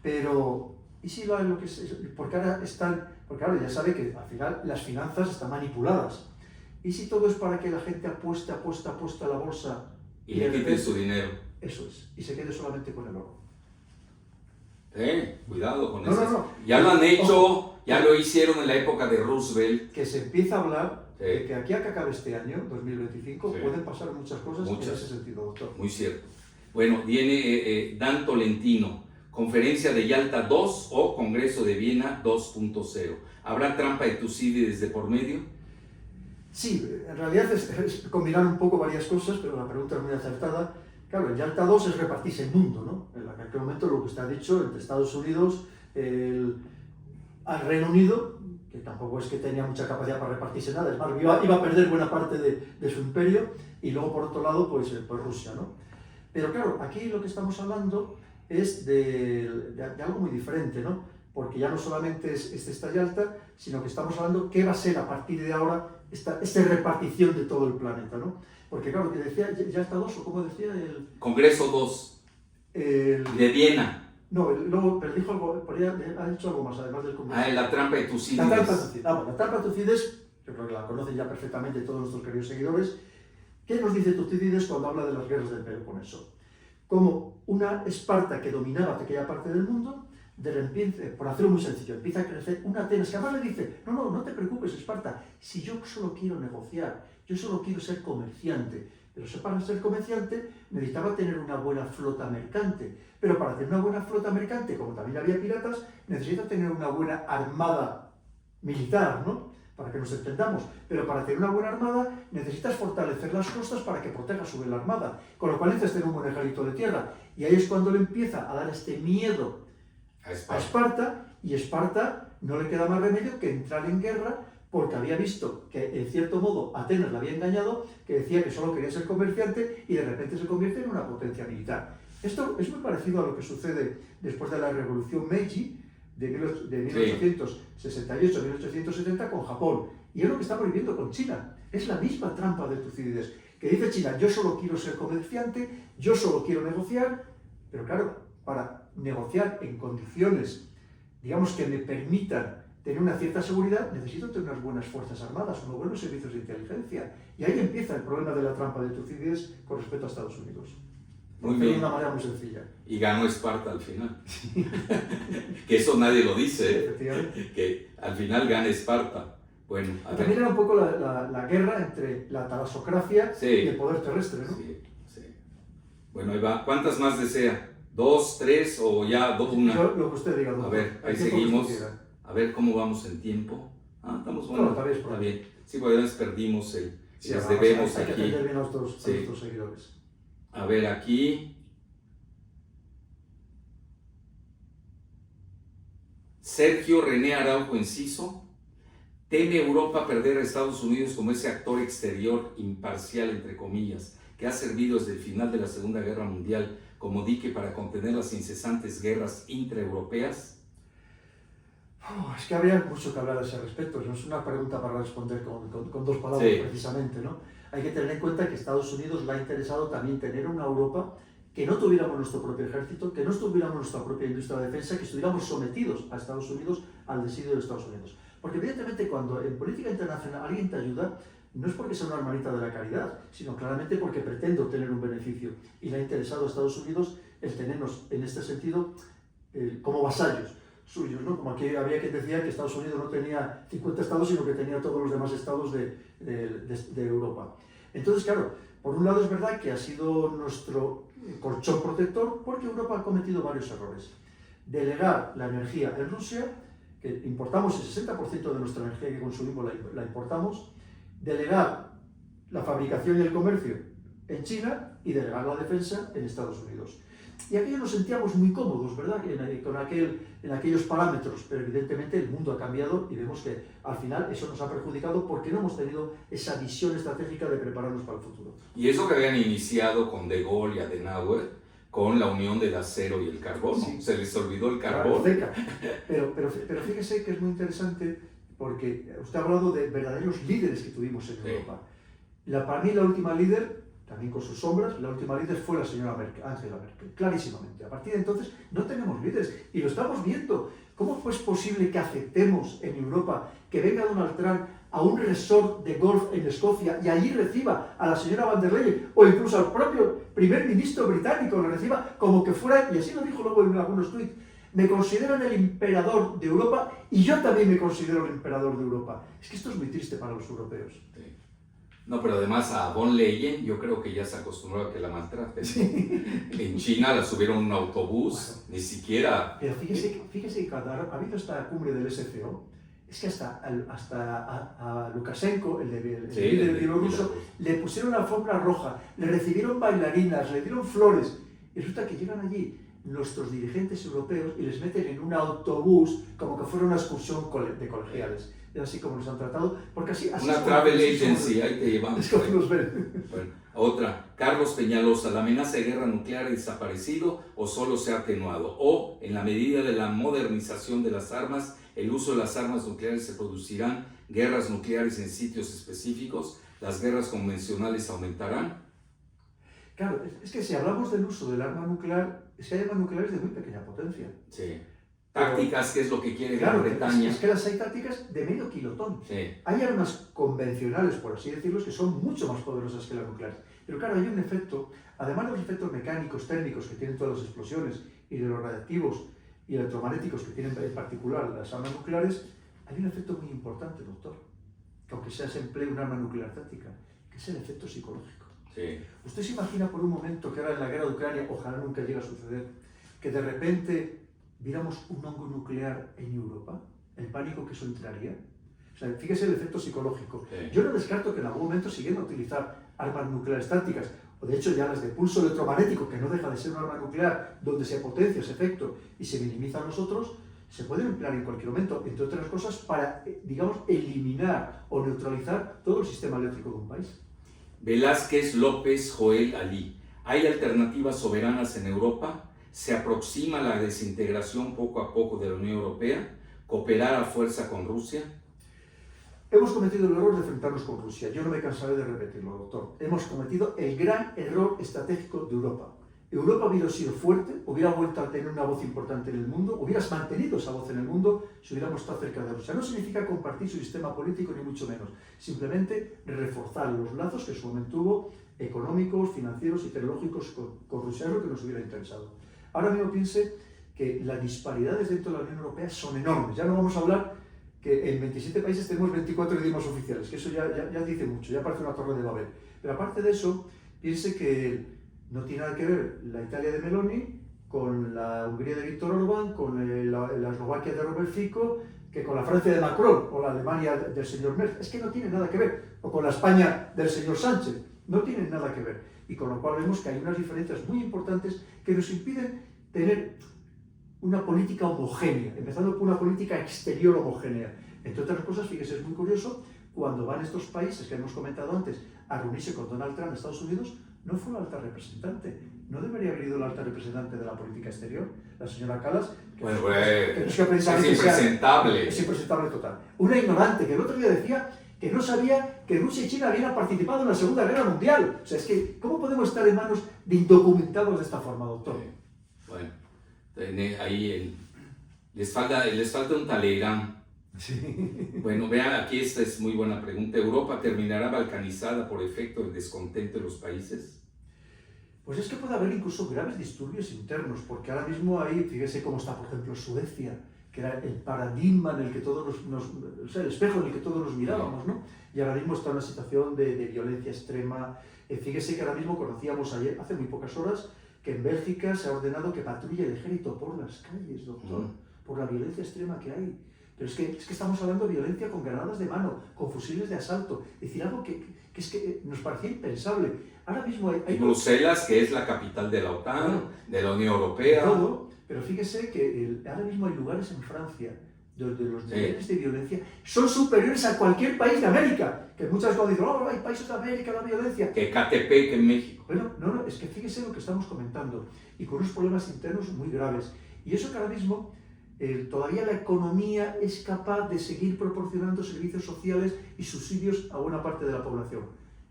S1: Pero, ¿y si lo que es? Porque ahora ya sabe que al final las finanzas están manipuladas. ¿Y si todo es para que la gente apueste a la bolsa?
S2: Y le quiten su dinero.
S1: Eso es, y se quede solamente con el oro.
S2: Cuidado con eso. No. Ya lo han hecho, ya lo hicieron en la época de Roosevelt.
S1: Que se empieza a hablar de que aquí a que acabe este año, 2025, pueden pasar muchas cosas en ese sentido, doctor.
S2: Muy cierto. Bueno, viene Dan Tolentino. Conferencia de Yalta 2 o Congreso de Viena 2.0. ¿Habrá trampa de Tucídides de por medio?
S1: Sí, en realidad es combinar un poco varias cosas, pero la pregunta es muy acertada. Claro, el Yalta 2 es repartirse el mundo, ¿no? En aquel momento lo que está dicho entre Estados Unidos, al Reino Unido, que tampoco es que tenía mucha capacidad para repartirse nada, es más, iba a perder buena parte de su imperio, y luego por otro lado, pues Rusia, ¿no? Pero claro, aquí lo que estamos hablando es de algo muy diferente, ¿no? Porque ya no solamente es esta Yalta, sino que estamos hablando qué va a ser a partir de ahora esta repartición de todo el planeta, ¿no? Porque claro, que decía Yalta 2, o como decía el...
S2: Congreso 2, de Viena.
S1: No, luego, pero dijo algo, ha dicho algo más, además del Congreso.
S2: La trampa de Tucídides.
S1: La trampa de Tucídides, yo creo que la conocen ya perfectamente todos nuestros queridos seguidores. ¿Qué nos dice Tucídides cuando habla de las guerras del Peloponeso? Como una Esparta que dominaba aquella parte del mundo, de repente, por hacerlo muy sencillo, empieza a crecer una Atenas que además le dice, no te preocupes, Esparta, si yo solo quiero negociar, yo solo quiero ser comerciante, pero para ser comerciante necesitaba tener una buena flota mercante, pero para tener una buena flota mercante, como también había piratas, necesita tener una buena armada militar, ¿no? Para que nos entendamos, pero para tener una buena armada necesitas fortalecer las costas para que proteja sobre la armada, con lo cual necesitas tener un buen ejército de tierra, y ahí es cuando le empieza a dar este miedo a Esparta, y Esparta no le queda más remedio que entrar en guerra, porque había visto que en cierto modo Atenas la había engañado, que decía que solo quería ser comerciante, y de repente se convierte en una potencia militar. Esto es muy parecido a lo que sucede después de la Revolución Meiji, de 1868-1870 con Japón, y es lo que estamos viviendo con China. Es la misma trampa de Tucídides, que dice China, yo solo quiero ser comerciante, yo solo quiero negociar, pero claro, para negociar en condiciones, digamos, que me permitan tener una cierta seguridad, necesito tener unas buenas fuerzas armadas, unos buenos servicios de inteligencia, y ahí empieza el problema de la trampa de Tucídides con respecto a Estados Unidos.
S2: Muy bien.
S1: De una manera muy sencilla.
S2: Y ganó Esparta al final. Que eso nadie lo dice,
S1: sí, efectivamente.
S2: Que al final gana Esparta. Bueno,
S1: también era un poco la guerra entre la talasocracia y el poder terrestre, ¿no?
S2: Sí. Bueno, ahí va. ¿Cuántas más desea? ¿2, 3 o ya una?
S1: Lo que usted diga, doctor.
S2: A ver, ahí seguimos. A ver cómo vamos en tiempo. Estamos bueno.
S1: No, está bien.
S2: Sí, porque además perdimos el... les debemos
S1: hay
S2: aquí.
S1: Hay que atender bien a nuestros seguidores.
S2: A ver, aquí. Sergio René Araujo Enciso, ¿teme Europa perder a Estados Unidos como ese actor exterior imparcial, entre comillas, que ha servido desde el final de la Segunda Guerra Mundial como dique para contener las incesantes guerras intraeuropeas?
S1: Es que habría mucho que hablar a ese respecto. No es una pregunta para responder con dos palabras, sí, precisamente, ¿no? Hay que tener en cuenta que a Estados Unidos le ha interesado también tener una Europa que no tuviéramos nuestro propio ejército, que no tuviéramos nuestra propia industria de defensa, que estuviéramos sometidos a Estados Unidos, al desidio de Estados Unidos. Porque evidentemente cuando en política internacional alguien te ayuda, no es porque sea una hermanita de la caridad, sino claramente porque pretende obtener un beneficio. Y le ha interesado a Estados Unidos el tenernos en este sentido como vasallos suyos, ¿no? Como aquí había quien decía que Estados Unidos no tenía 50 estados, sino que tenía todos los demás estados de Europa. Entonces, claro, por un lado es verdad que ha sido nuestro colchón protector porque Europa ha cometido varios errores. Delegar la energía en Rusia, que importamos el 60% de nuestra energía que consumimos la importamos, delegar la fabricación y el comercio en China y delegar la defensa en Estados Unidos. Y aquello nos sentíamos muy cómodos, ¿verdad? En aquellos parámetros, pero evidentemente el mundo ha cambiado y vemos que al final eso nos ha perjudicado porque no hemos tenido esa visión estratégica de prepararnos para el futuro.
S2: Y eso que habían iniciado con De Gaulle y Adenauer, con la unión del acero y el carbón, sí. Se les olvidó el carbón.
S1: Claro, pero fíjese que es muy interesante porque usted ha hablado de verdaderos líderes que tuvimos en Europa. Para mí la última líder, también con sus sombras, la última líder fue la señora Angela Merkel, clarísimamente. A partir de entonces no tenemos líderes y lo estamos viendo. ¿Cómo es posible que aceptemos en Europa que venga Donald Trump a un resort de golf en Escocia y allí reciba a la señora Van der Leyen o incluso al propio primer ministro británico, lo reciba como que fuera, y así lo dijo luego en algunos tweets, me consideran el emperador de Europa y yo también me considero el emperador de Europa? Es que esto es muy triste para los europeos.
S2: Sí. No, pero además a von Leyen yo creo que ya se acostumbró a que la maltraten. Sí. En China la subieron a un autobús, bueno, ni siquiera...
S1: Pero fíjese que cuando ha habido esta cumbre del SCO, es que hasta a Lukashenko, el líder bielorruso, le pusieron la alfombra roja, le recibieron bailarinas, le dieron flores. Y resulta que llegan allí nuestros dirigentes europeos y les meten en un autobús como que fuera una excursión de colegiales. Es así como nos han tratado, porque así
S2: una travel agency, ahí te llevamos.
S1: Es como nos ven.
S2: Bueno, otra, Carlos Peñalosa, ¿la amenaza de guerra nuclear ha desaparecido o solo se ha atenuado? O, en la medida de la modernización de las armas, el uso de las armas nucleares se producirán guerras nucleares en sitios específicos, las guerras convencionales aumentarán.
S1: Claro, es que si hablamos del uso del arma nuclear, es que hay armas nucleares de muy pequeña potencia.
S2: Sí. Tácticas, que es lo que quiere
S1: Gran
S2: Bretaña.
S1: Es que las hay tácticas de medio kilotón.
S2: Sí.
S1: Hay armas convencionales, por así decirlo, que son mucho más poderosas que las nucleares. Pero claro, hay un efecto, además de los efectos mecánicos, térmicos que tienen todas las explosiones y de los radiactivos y electromagnéticos que tienen en particular las armas nucleares, hay un efecto muy importante, doctor, que aunque sea se emplee un arma nuclear táctica, que es el efecto psicológico.
S2: Sí.
S1: ¿Usted se imagina por un momento que ahora en la guerra de Ucrania, ojalá nunca llegue a suceder, que de repente viéramos un hongo nuclear en Europa? ¿El pánico que eso entraría? O sea, fíjese el efecto psicológico.
S2: Sí.
S1: Yo no descarto que en algún momento se lleguen a utilizar armas nucleares tácticas, o de hecho ya las de pulso electromagnético, que no deja de ser un arma nuclear, donde se potencia ese efecto y se minimiza a nosotros, se pueden emplear en cualquier momento, entre otras cosas, para, digamos, eliminar o neutralizar todo el sistema eléctrico de un país.
S2: Velázquez López Joel Ali, ¿hay alternativas soberanas en Europa? ¿Se aproxima la desintegración poco a poco de la Unión Europea? ¿Cooperar a fuerza con Rusia?
S1: Hemos cometido el error de enfrentarnos con Rusia. Yo no me cansaré de repetirlo, doctor. Hemos cometido el gran error estratégico de Europa. Europa hubiera sido fuerte, hubiera vuelto a tener una voz importante en el mundo, hubieras mantenido esa voz en el mundo si hubiéramos estado cerca de Rusia. No significa compartir su sistema político, ni mucho menos. Simplemente reforzar los lazos que en su momento hubo, económicos, financieros y tecnológicos con Rusia, es lo que nos hubiera interesado. Ahora mismo piense que las disparidades dentro de la Unión Europea son enormes. Ya no vamos a hablar que en 27 países tenemos 24 idiomas oficiales, que eso ya dice mucho, ya parece una torre de Babel. Pero aparte de eso, piense que no tiene nada que ver la Italia de Meloni con la Hungría de Víctor Orbán, con la Eslovaquia de Robert Fico, que con la Francia de Macron o la Alemania del señor Merz. Es que no tiene nada que ver. O con la España del señor Sánchez. No tienen nada que ver. Y con lo cual vemos que hay unas diferencias muy importantes que nos impiden tener una política homogénea, empezando por una política exterior homogénea. Entre otras cosas, fíjese, es muy curioso, cuando van estos países que hemos comentado antes a reunirse con Donald Trump en Estados Unidos, no fue la alta representante, no debería haber ido la alta representante de la política exterior, la señora Kallas, que
S2: es impresentable.
S1: Es impresentable total. Una ignorante que el otro día decía que no sabía que Rusia y China habían participado en la Segunda Guerra Mundial. O sea, es que, ¿cómo podemos estar en manos de indocumentados de esta forma, doctor?
S2: Bueno, ahí les falta un Talleyrand.
S1: Sí.
S2: Bueno, vean, aquí esta es muy buena pregunta. ¿Europa terminará balcanizada por efecto del descontento de los países?
S1: Pues es que puede haber incluso graves disturbios internos, porque ahora mismo ahí, fíjese cómo está, por ejemplo, Suecia, que era el paradigma en el que todos o sea, el espejo en el que todos nos mirábamos, ¿no? Y ahora mismo está en una situación de violencia extrema. Fíjese que ahora mismo conocíamos ayer, hace muy pocas horas, que en Bélgica se ha ordenado que patrulle el ejército por las calles, doctor, por la violencia extrema que hay. Pero es que estamos hablando de violencia con granadas de mano, con fusiles de asalto, es decir, algo que es que nos parecía impensable. Ahora mismo hay
S2: Bruselas, que es la capital de la OTAN, bueno, de la Unión Europea.
S1: Todo, pero fíjese que ahora mismo hay lugares en Francia donde los niveles de violencia son superiores a cualquier país de América. Que muchas veces dicen, oh, hay países de América, la violencia.
S2: Que Catepec en México.
S1: Bueno, no, es que fíjese lo que estamos comentando. Y con unos problemas internos muy graves. Y eso que ahora mismo todavía la economía es capaz de seguir proporcionando servicios sociales y subsidios a buena parte de la población.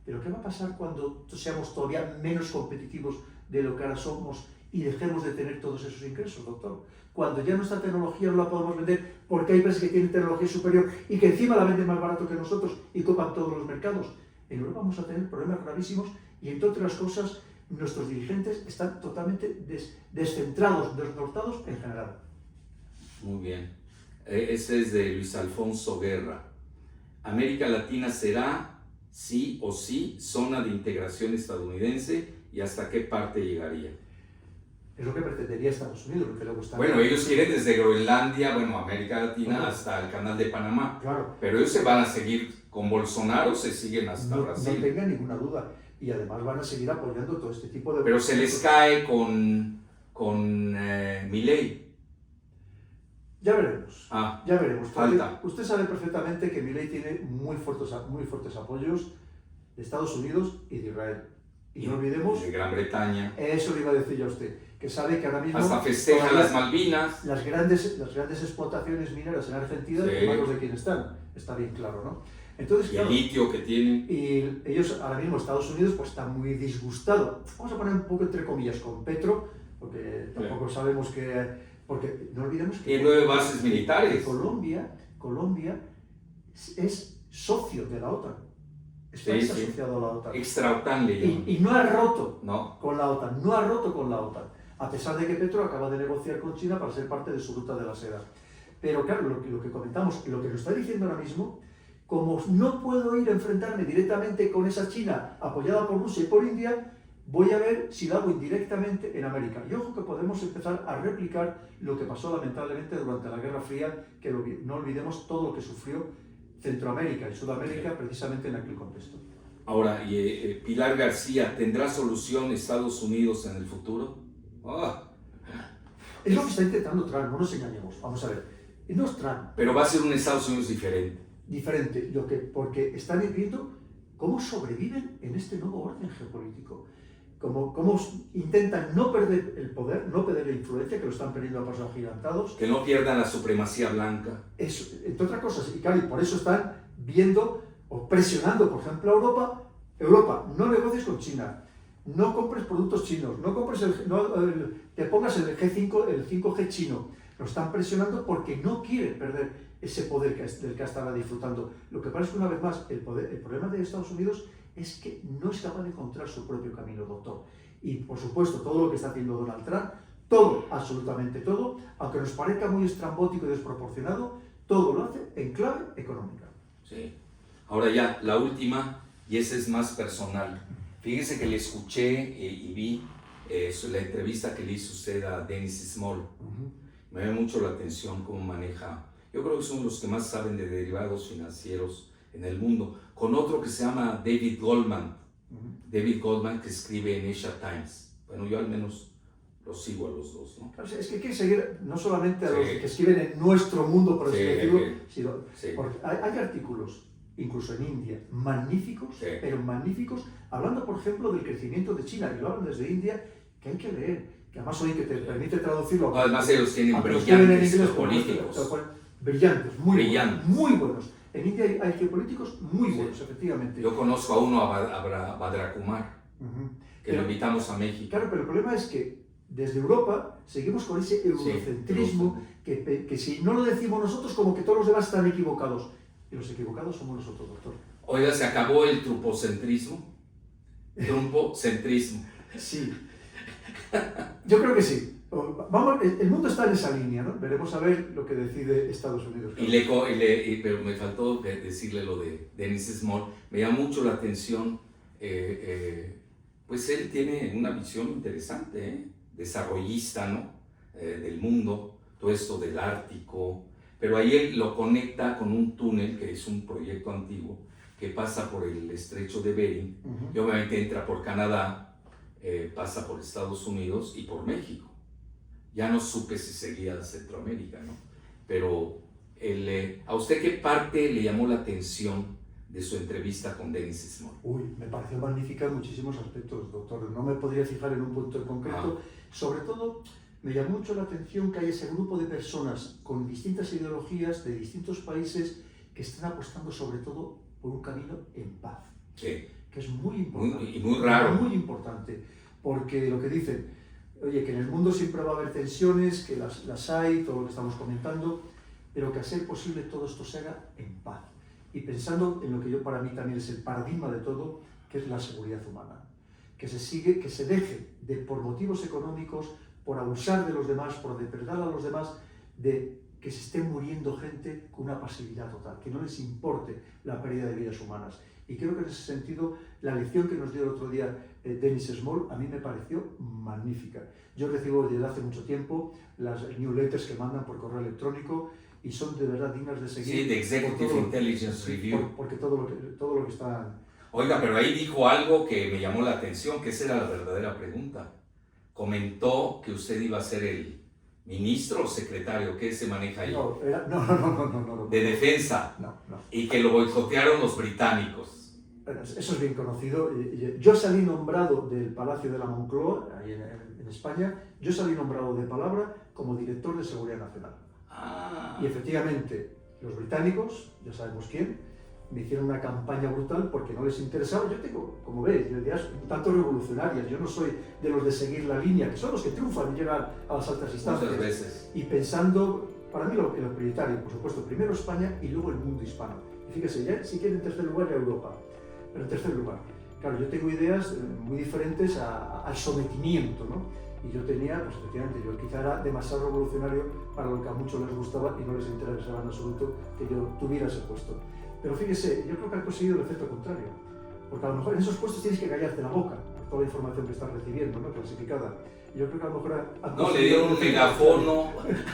S1: Pero ¿qué va a pasar cuando seamos todavía menos competitivos de lo que ahora somos y dejemos de tener todos esos ingresos, doctor? Cuando ya nuestra tecnología no la podemos vender porque hay empresas que tienen tecnología superior y que encima la venden más barato que nosotros y copan todos los mercados. En Europa vamos a tener problemas gravísimos y, entre otras cosas, nuestros dirigentes están totalmente descentrados, desnortados en general.
S2: Muy bien. Este es de Luis Alfonso Guerra. ¿América Latina será, sí o sí, zona de integración estadounidense y hasta qué parte llegaría?
S1: Es lo que pretendería Estados Unidos, lo que le gusta.
S2: Bueno, ellos quieren desde Groenlandia, América Latina, hasta el Canal de Panamá.
S1: Claro.
S2: Pero ellos se van a seguir con Bolsonaro, se siguen hasta Brasil.
S1: No tengan ninguna duda. Y además van a seguir apoyando todo este tipo de...
S2: Pero se les cae con Milei.
S1: Ya veremos. Ya veremos.
S2: Falta.
S1: Usted sabe perfectamente que Milei tiene muy fuertes apoyos de Estados Unidos y de Israel. Y no olvidemos...
S2: De Gran Bretaña.
S1: Eso le iba a decir yo a usted. Que sabe que ahora mismo...
S2: Hasta festejan las Malvinas.
S1: Las grandes explotaciones mineras en Argentina, en manos de quién están. Está bien claro, ¿no? Entonces,
S2: y el litio que tienen.
S1: Y ellos ahora mismo, Estados Unidos, pues está muy disgustado. Vamos a poner un poco entre comillas con Petro, porque tampoco sabemos que... Porque no olvidemos que...
S2: Tiene 9 bases militares.
S1: Colombia es socio de la OTAN. Está asociado a la OTAN.
S2: Extra-OTAN le llaman.
S1: Y no ha roto con la OTAN. No ha roto con la OTAN. A pesar de que Petro acaba de negociar con China para ser parte de su ruta de la seda. Pero claro, lo que comentamos, lo que nos está diciendo ahora mismo, como no puedo ir a enfrentarme directamente con esa China apoyada por Rusia y por India, voy a ver si lo hago indirectamente en América. Y ojo que podemos empezar a replicar lo que pasó lamentablemente durante la Guerra Fría, que no olvidemos todo lo que sufrió Centroamérica y Sudamérica precisamente en aquel contexto.
S2: Ahora, Pilar García, ¿tendrá solución Estados Unidos en el futuro?
S1: Es lo que está intentando Trump, no nos engañemos. Vamos a ver, no es Trump.
S2: Pero va a ser un Estados Unidos diferente.
S1: Porque están viendo cómo sobreviven en este nuevo orden geopolítico. Cómo intentan no perder el poder, no perder la influencia, que lo están perdiendo a pasos agigantados.
S2: Que no pierdan la supremacía blanca.
S1: Eso, entre otras cosas, y claro, y por eso están viendo o presionando, por ejemplo, a Europa, no negocies con China, no compres productos chinos, no te pongas el 5G chino. Lo están presionando porque no quieren perder ese poder del que hasta ahora disfrutando. Lo que pasa es que, una vez más, el problema de Estados Unidos es que no es capaz de encontrar su propio camino, doctor. Y, por supuesto, todo lo que está haciendo Donald Trump, todo, absolutamente todo, aunque nos parezca muy estrambótico y desproporcionado, todo lo hace en clave económica.
S2: Sí. Ahora ya, la última, y esa es más personal. Fíjese que le escuché y vi la entrevista que le hizo usted a Dennis Small. Me llama mucho la atención cómo maneja. Yo creo que son los que más saben de derivados financieros en el mundo. Con otro que se llama David Goldman. David Goldman, que escribe en Asia Times. Bueno, yo al menos los sigo a los dos, ¿no?
S1: Claro, es que hay que seguir no solamente a
S2: Sí.
S1: los que escriben en nuestro mundo, por así
S2: Sí,
S1: decirlo,
S2: sí.
S1: sino
S2: Sí.
S1: porque hay artículos, incluso en India, magníficos,
S2: Sí.
S1: pero magníficos, hablando, por ejemplo, del crecimiento de China, y lo hablan desde India, que hay que leer, que además hoy que te permite traducirlo.
S2: Además ellos tienen
S1: aunque lo escriben en
S2: brillantes
S1: inglés,
S2: geopolíticos.
S1: Brillantes, muy
S2: Brillantes.
S1: buenos, muy buenos. En India hay geopolíticos muy buenos, efectivamente.
S2: Yo conozco a uno, a Badrakumar,
S1: Ujú.
S2: que
S1: Pero-
S2: lo invitamos a México.
S1: Claro, pero el problema es que desde Europa seguimos con ese eurocentrismo que si no lo decimos nosotros, como que todos los demás están equivocados. Y los equivocados somos nosotros, doctor.
S2: Oiga, ¿se acabó el trupocentrismo? Trupocentrismo.
S1: Sí. Yo creo que sí. Vamos, el mundo está en esa línea, ¿no? Veremos a ver lo que decide Estados Unidos.
S2: Pero me faltó decirle lo de Denis Small. Me llama mucho la atención, pues él tiene una visión interesante, desarrollista, ¿no? Del mundo, todo esto del Ártico, pero ahí él lo conecta con un túnel que es un proyecto antiguo que pasa por el estrecho de Bering y obviamente entra por Canadá, pasa por Estados Unidos y por México. Ya no supe si seguía a Centroamérica, ¿no? Pero ¿a usted qué parte le llamó la atención de su entrevista con Denis Small?
S1: Uy, me pareció magnífica en muchísimos aspectos, doctor. No me podría fijar en un punto en concreto. Sobre todo, me llamó mucho la atención que hay ese grupo de personas con distintas ideologías de distintos países que están apostando sobre todo por un camino en paz.
S2: Sí.
S1: Que es muy importante.
S2: Y muy raro.
S1: Muy importante, porque lo que dicen, oye, que en el mundo siempre va a haber tensiones, que las hay, todo lo que estamos comentando, pero que a ser posible todo esto se haga en paz. Y pensando en lo que para mí también es el paradigma de todo, que es la seguridad humana. Que se deje de, por motivos económicos, por abusar de los demás, por depredar a los demás, de que se esté muriendo gente con una pasividad total, que no les importe la pérdida de vidas humanas. Y creo que en ese sentido, la lección que nos dio el otro día Denis Small a mí me pareció magnífica. Yo recibo desde hace mucho tiempo las newsletters que mandan por correo electrónico y son de verdad dignas de seguir.
S2: Sí, de Executive Intelligence Review.
S1: Porque todo lo que está...
S2: Oiga, pero ahí dijo algo que me llamó la atención, que esa era la verdadera pregunta. Comentó que usted iba a ser el ministro o secretario, ¿qué se maneja ahí?
S1: No.
S2: De defensa.
S1: No.
S2: Y que lo boicotearon los británicos.
S1: Bueno, eso es bien conocido. Yo salí nombrado del Palacio de la Moncloa, ahí en España, yo salí nombrado de palabra como director de Seguridad Nacional. Y efectivamente, los británicos, ya sabemos quién, me hicieron una campaña brutal porque no les interesaba. Yo tengo, como veis, ideas un tanto revolucionarias. Yo no soy de los de seguir la línea, que son los que triunfan y llegan a las altas instancias.
S2: Muchas veces.
S1: Y pensando, para mí lo prioritario, por supuesto, primero España y luego el mundo hispano. Y fíjese, ya si quiere en tercer lugar ya Europa. Pero en tercer lugar, claro, yo tengo ideas muy diferentes al sometimiento, ¿no? Y yo tenía, pues efectivamente, yo quizá era demasiado revolucionario para lo que a muchos les gustaba y no les interesaba en absoluto que yo tuviera ese puesto. Pero fíjese, yo creo que han conseguido el efecto contrario, porque a lo mejor en esos puestos tienes que callarte la boca por toda la información que estás recibiendo, ¿no? Clasificada. Y yo creo que a lo mejor han
S2: No, le dieron un megáfono.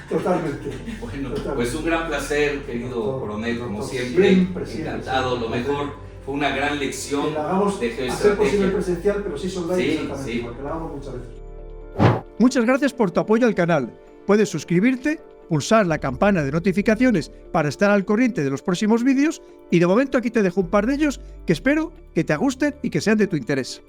S1: Totalmente.
S2: Bueno,
S1: Totalmente.
S2: pues un gran placer, querido
S1: Doctor,
S2: coronel, como
S1: doctor,
S2: siempre.
S1: siempre,
S2: Encantado, lo mejor. Fue una gran lección
S1: Que la hagamos
S2: de
S1: a ser posible
S2: geoestrategia.
S1: presencial, pero sí online,
S2: Sí,
S1: exactamente
S2: sí.
S1: igual, que la hagamos muchas veces.
S3: Muchas gracias por tu apoyo al canal. Puedes suscribirte, pulsar la campana de notificaciones para estar al corriente de los próximos vídeos y de momento aquí te dejo un par de ellos que espero que te gusten y que sean de tu interés.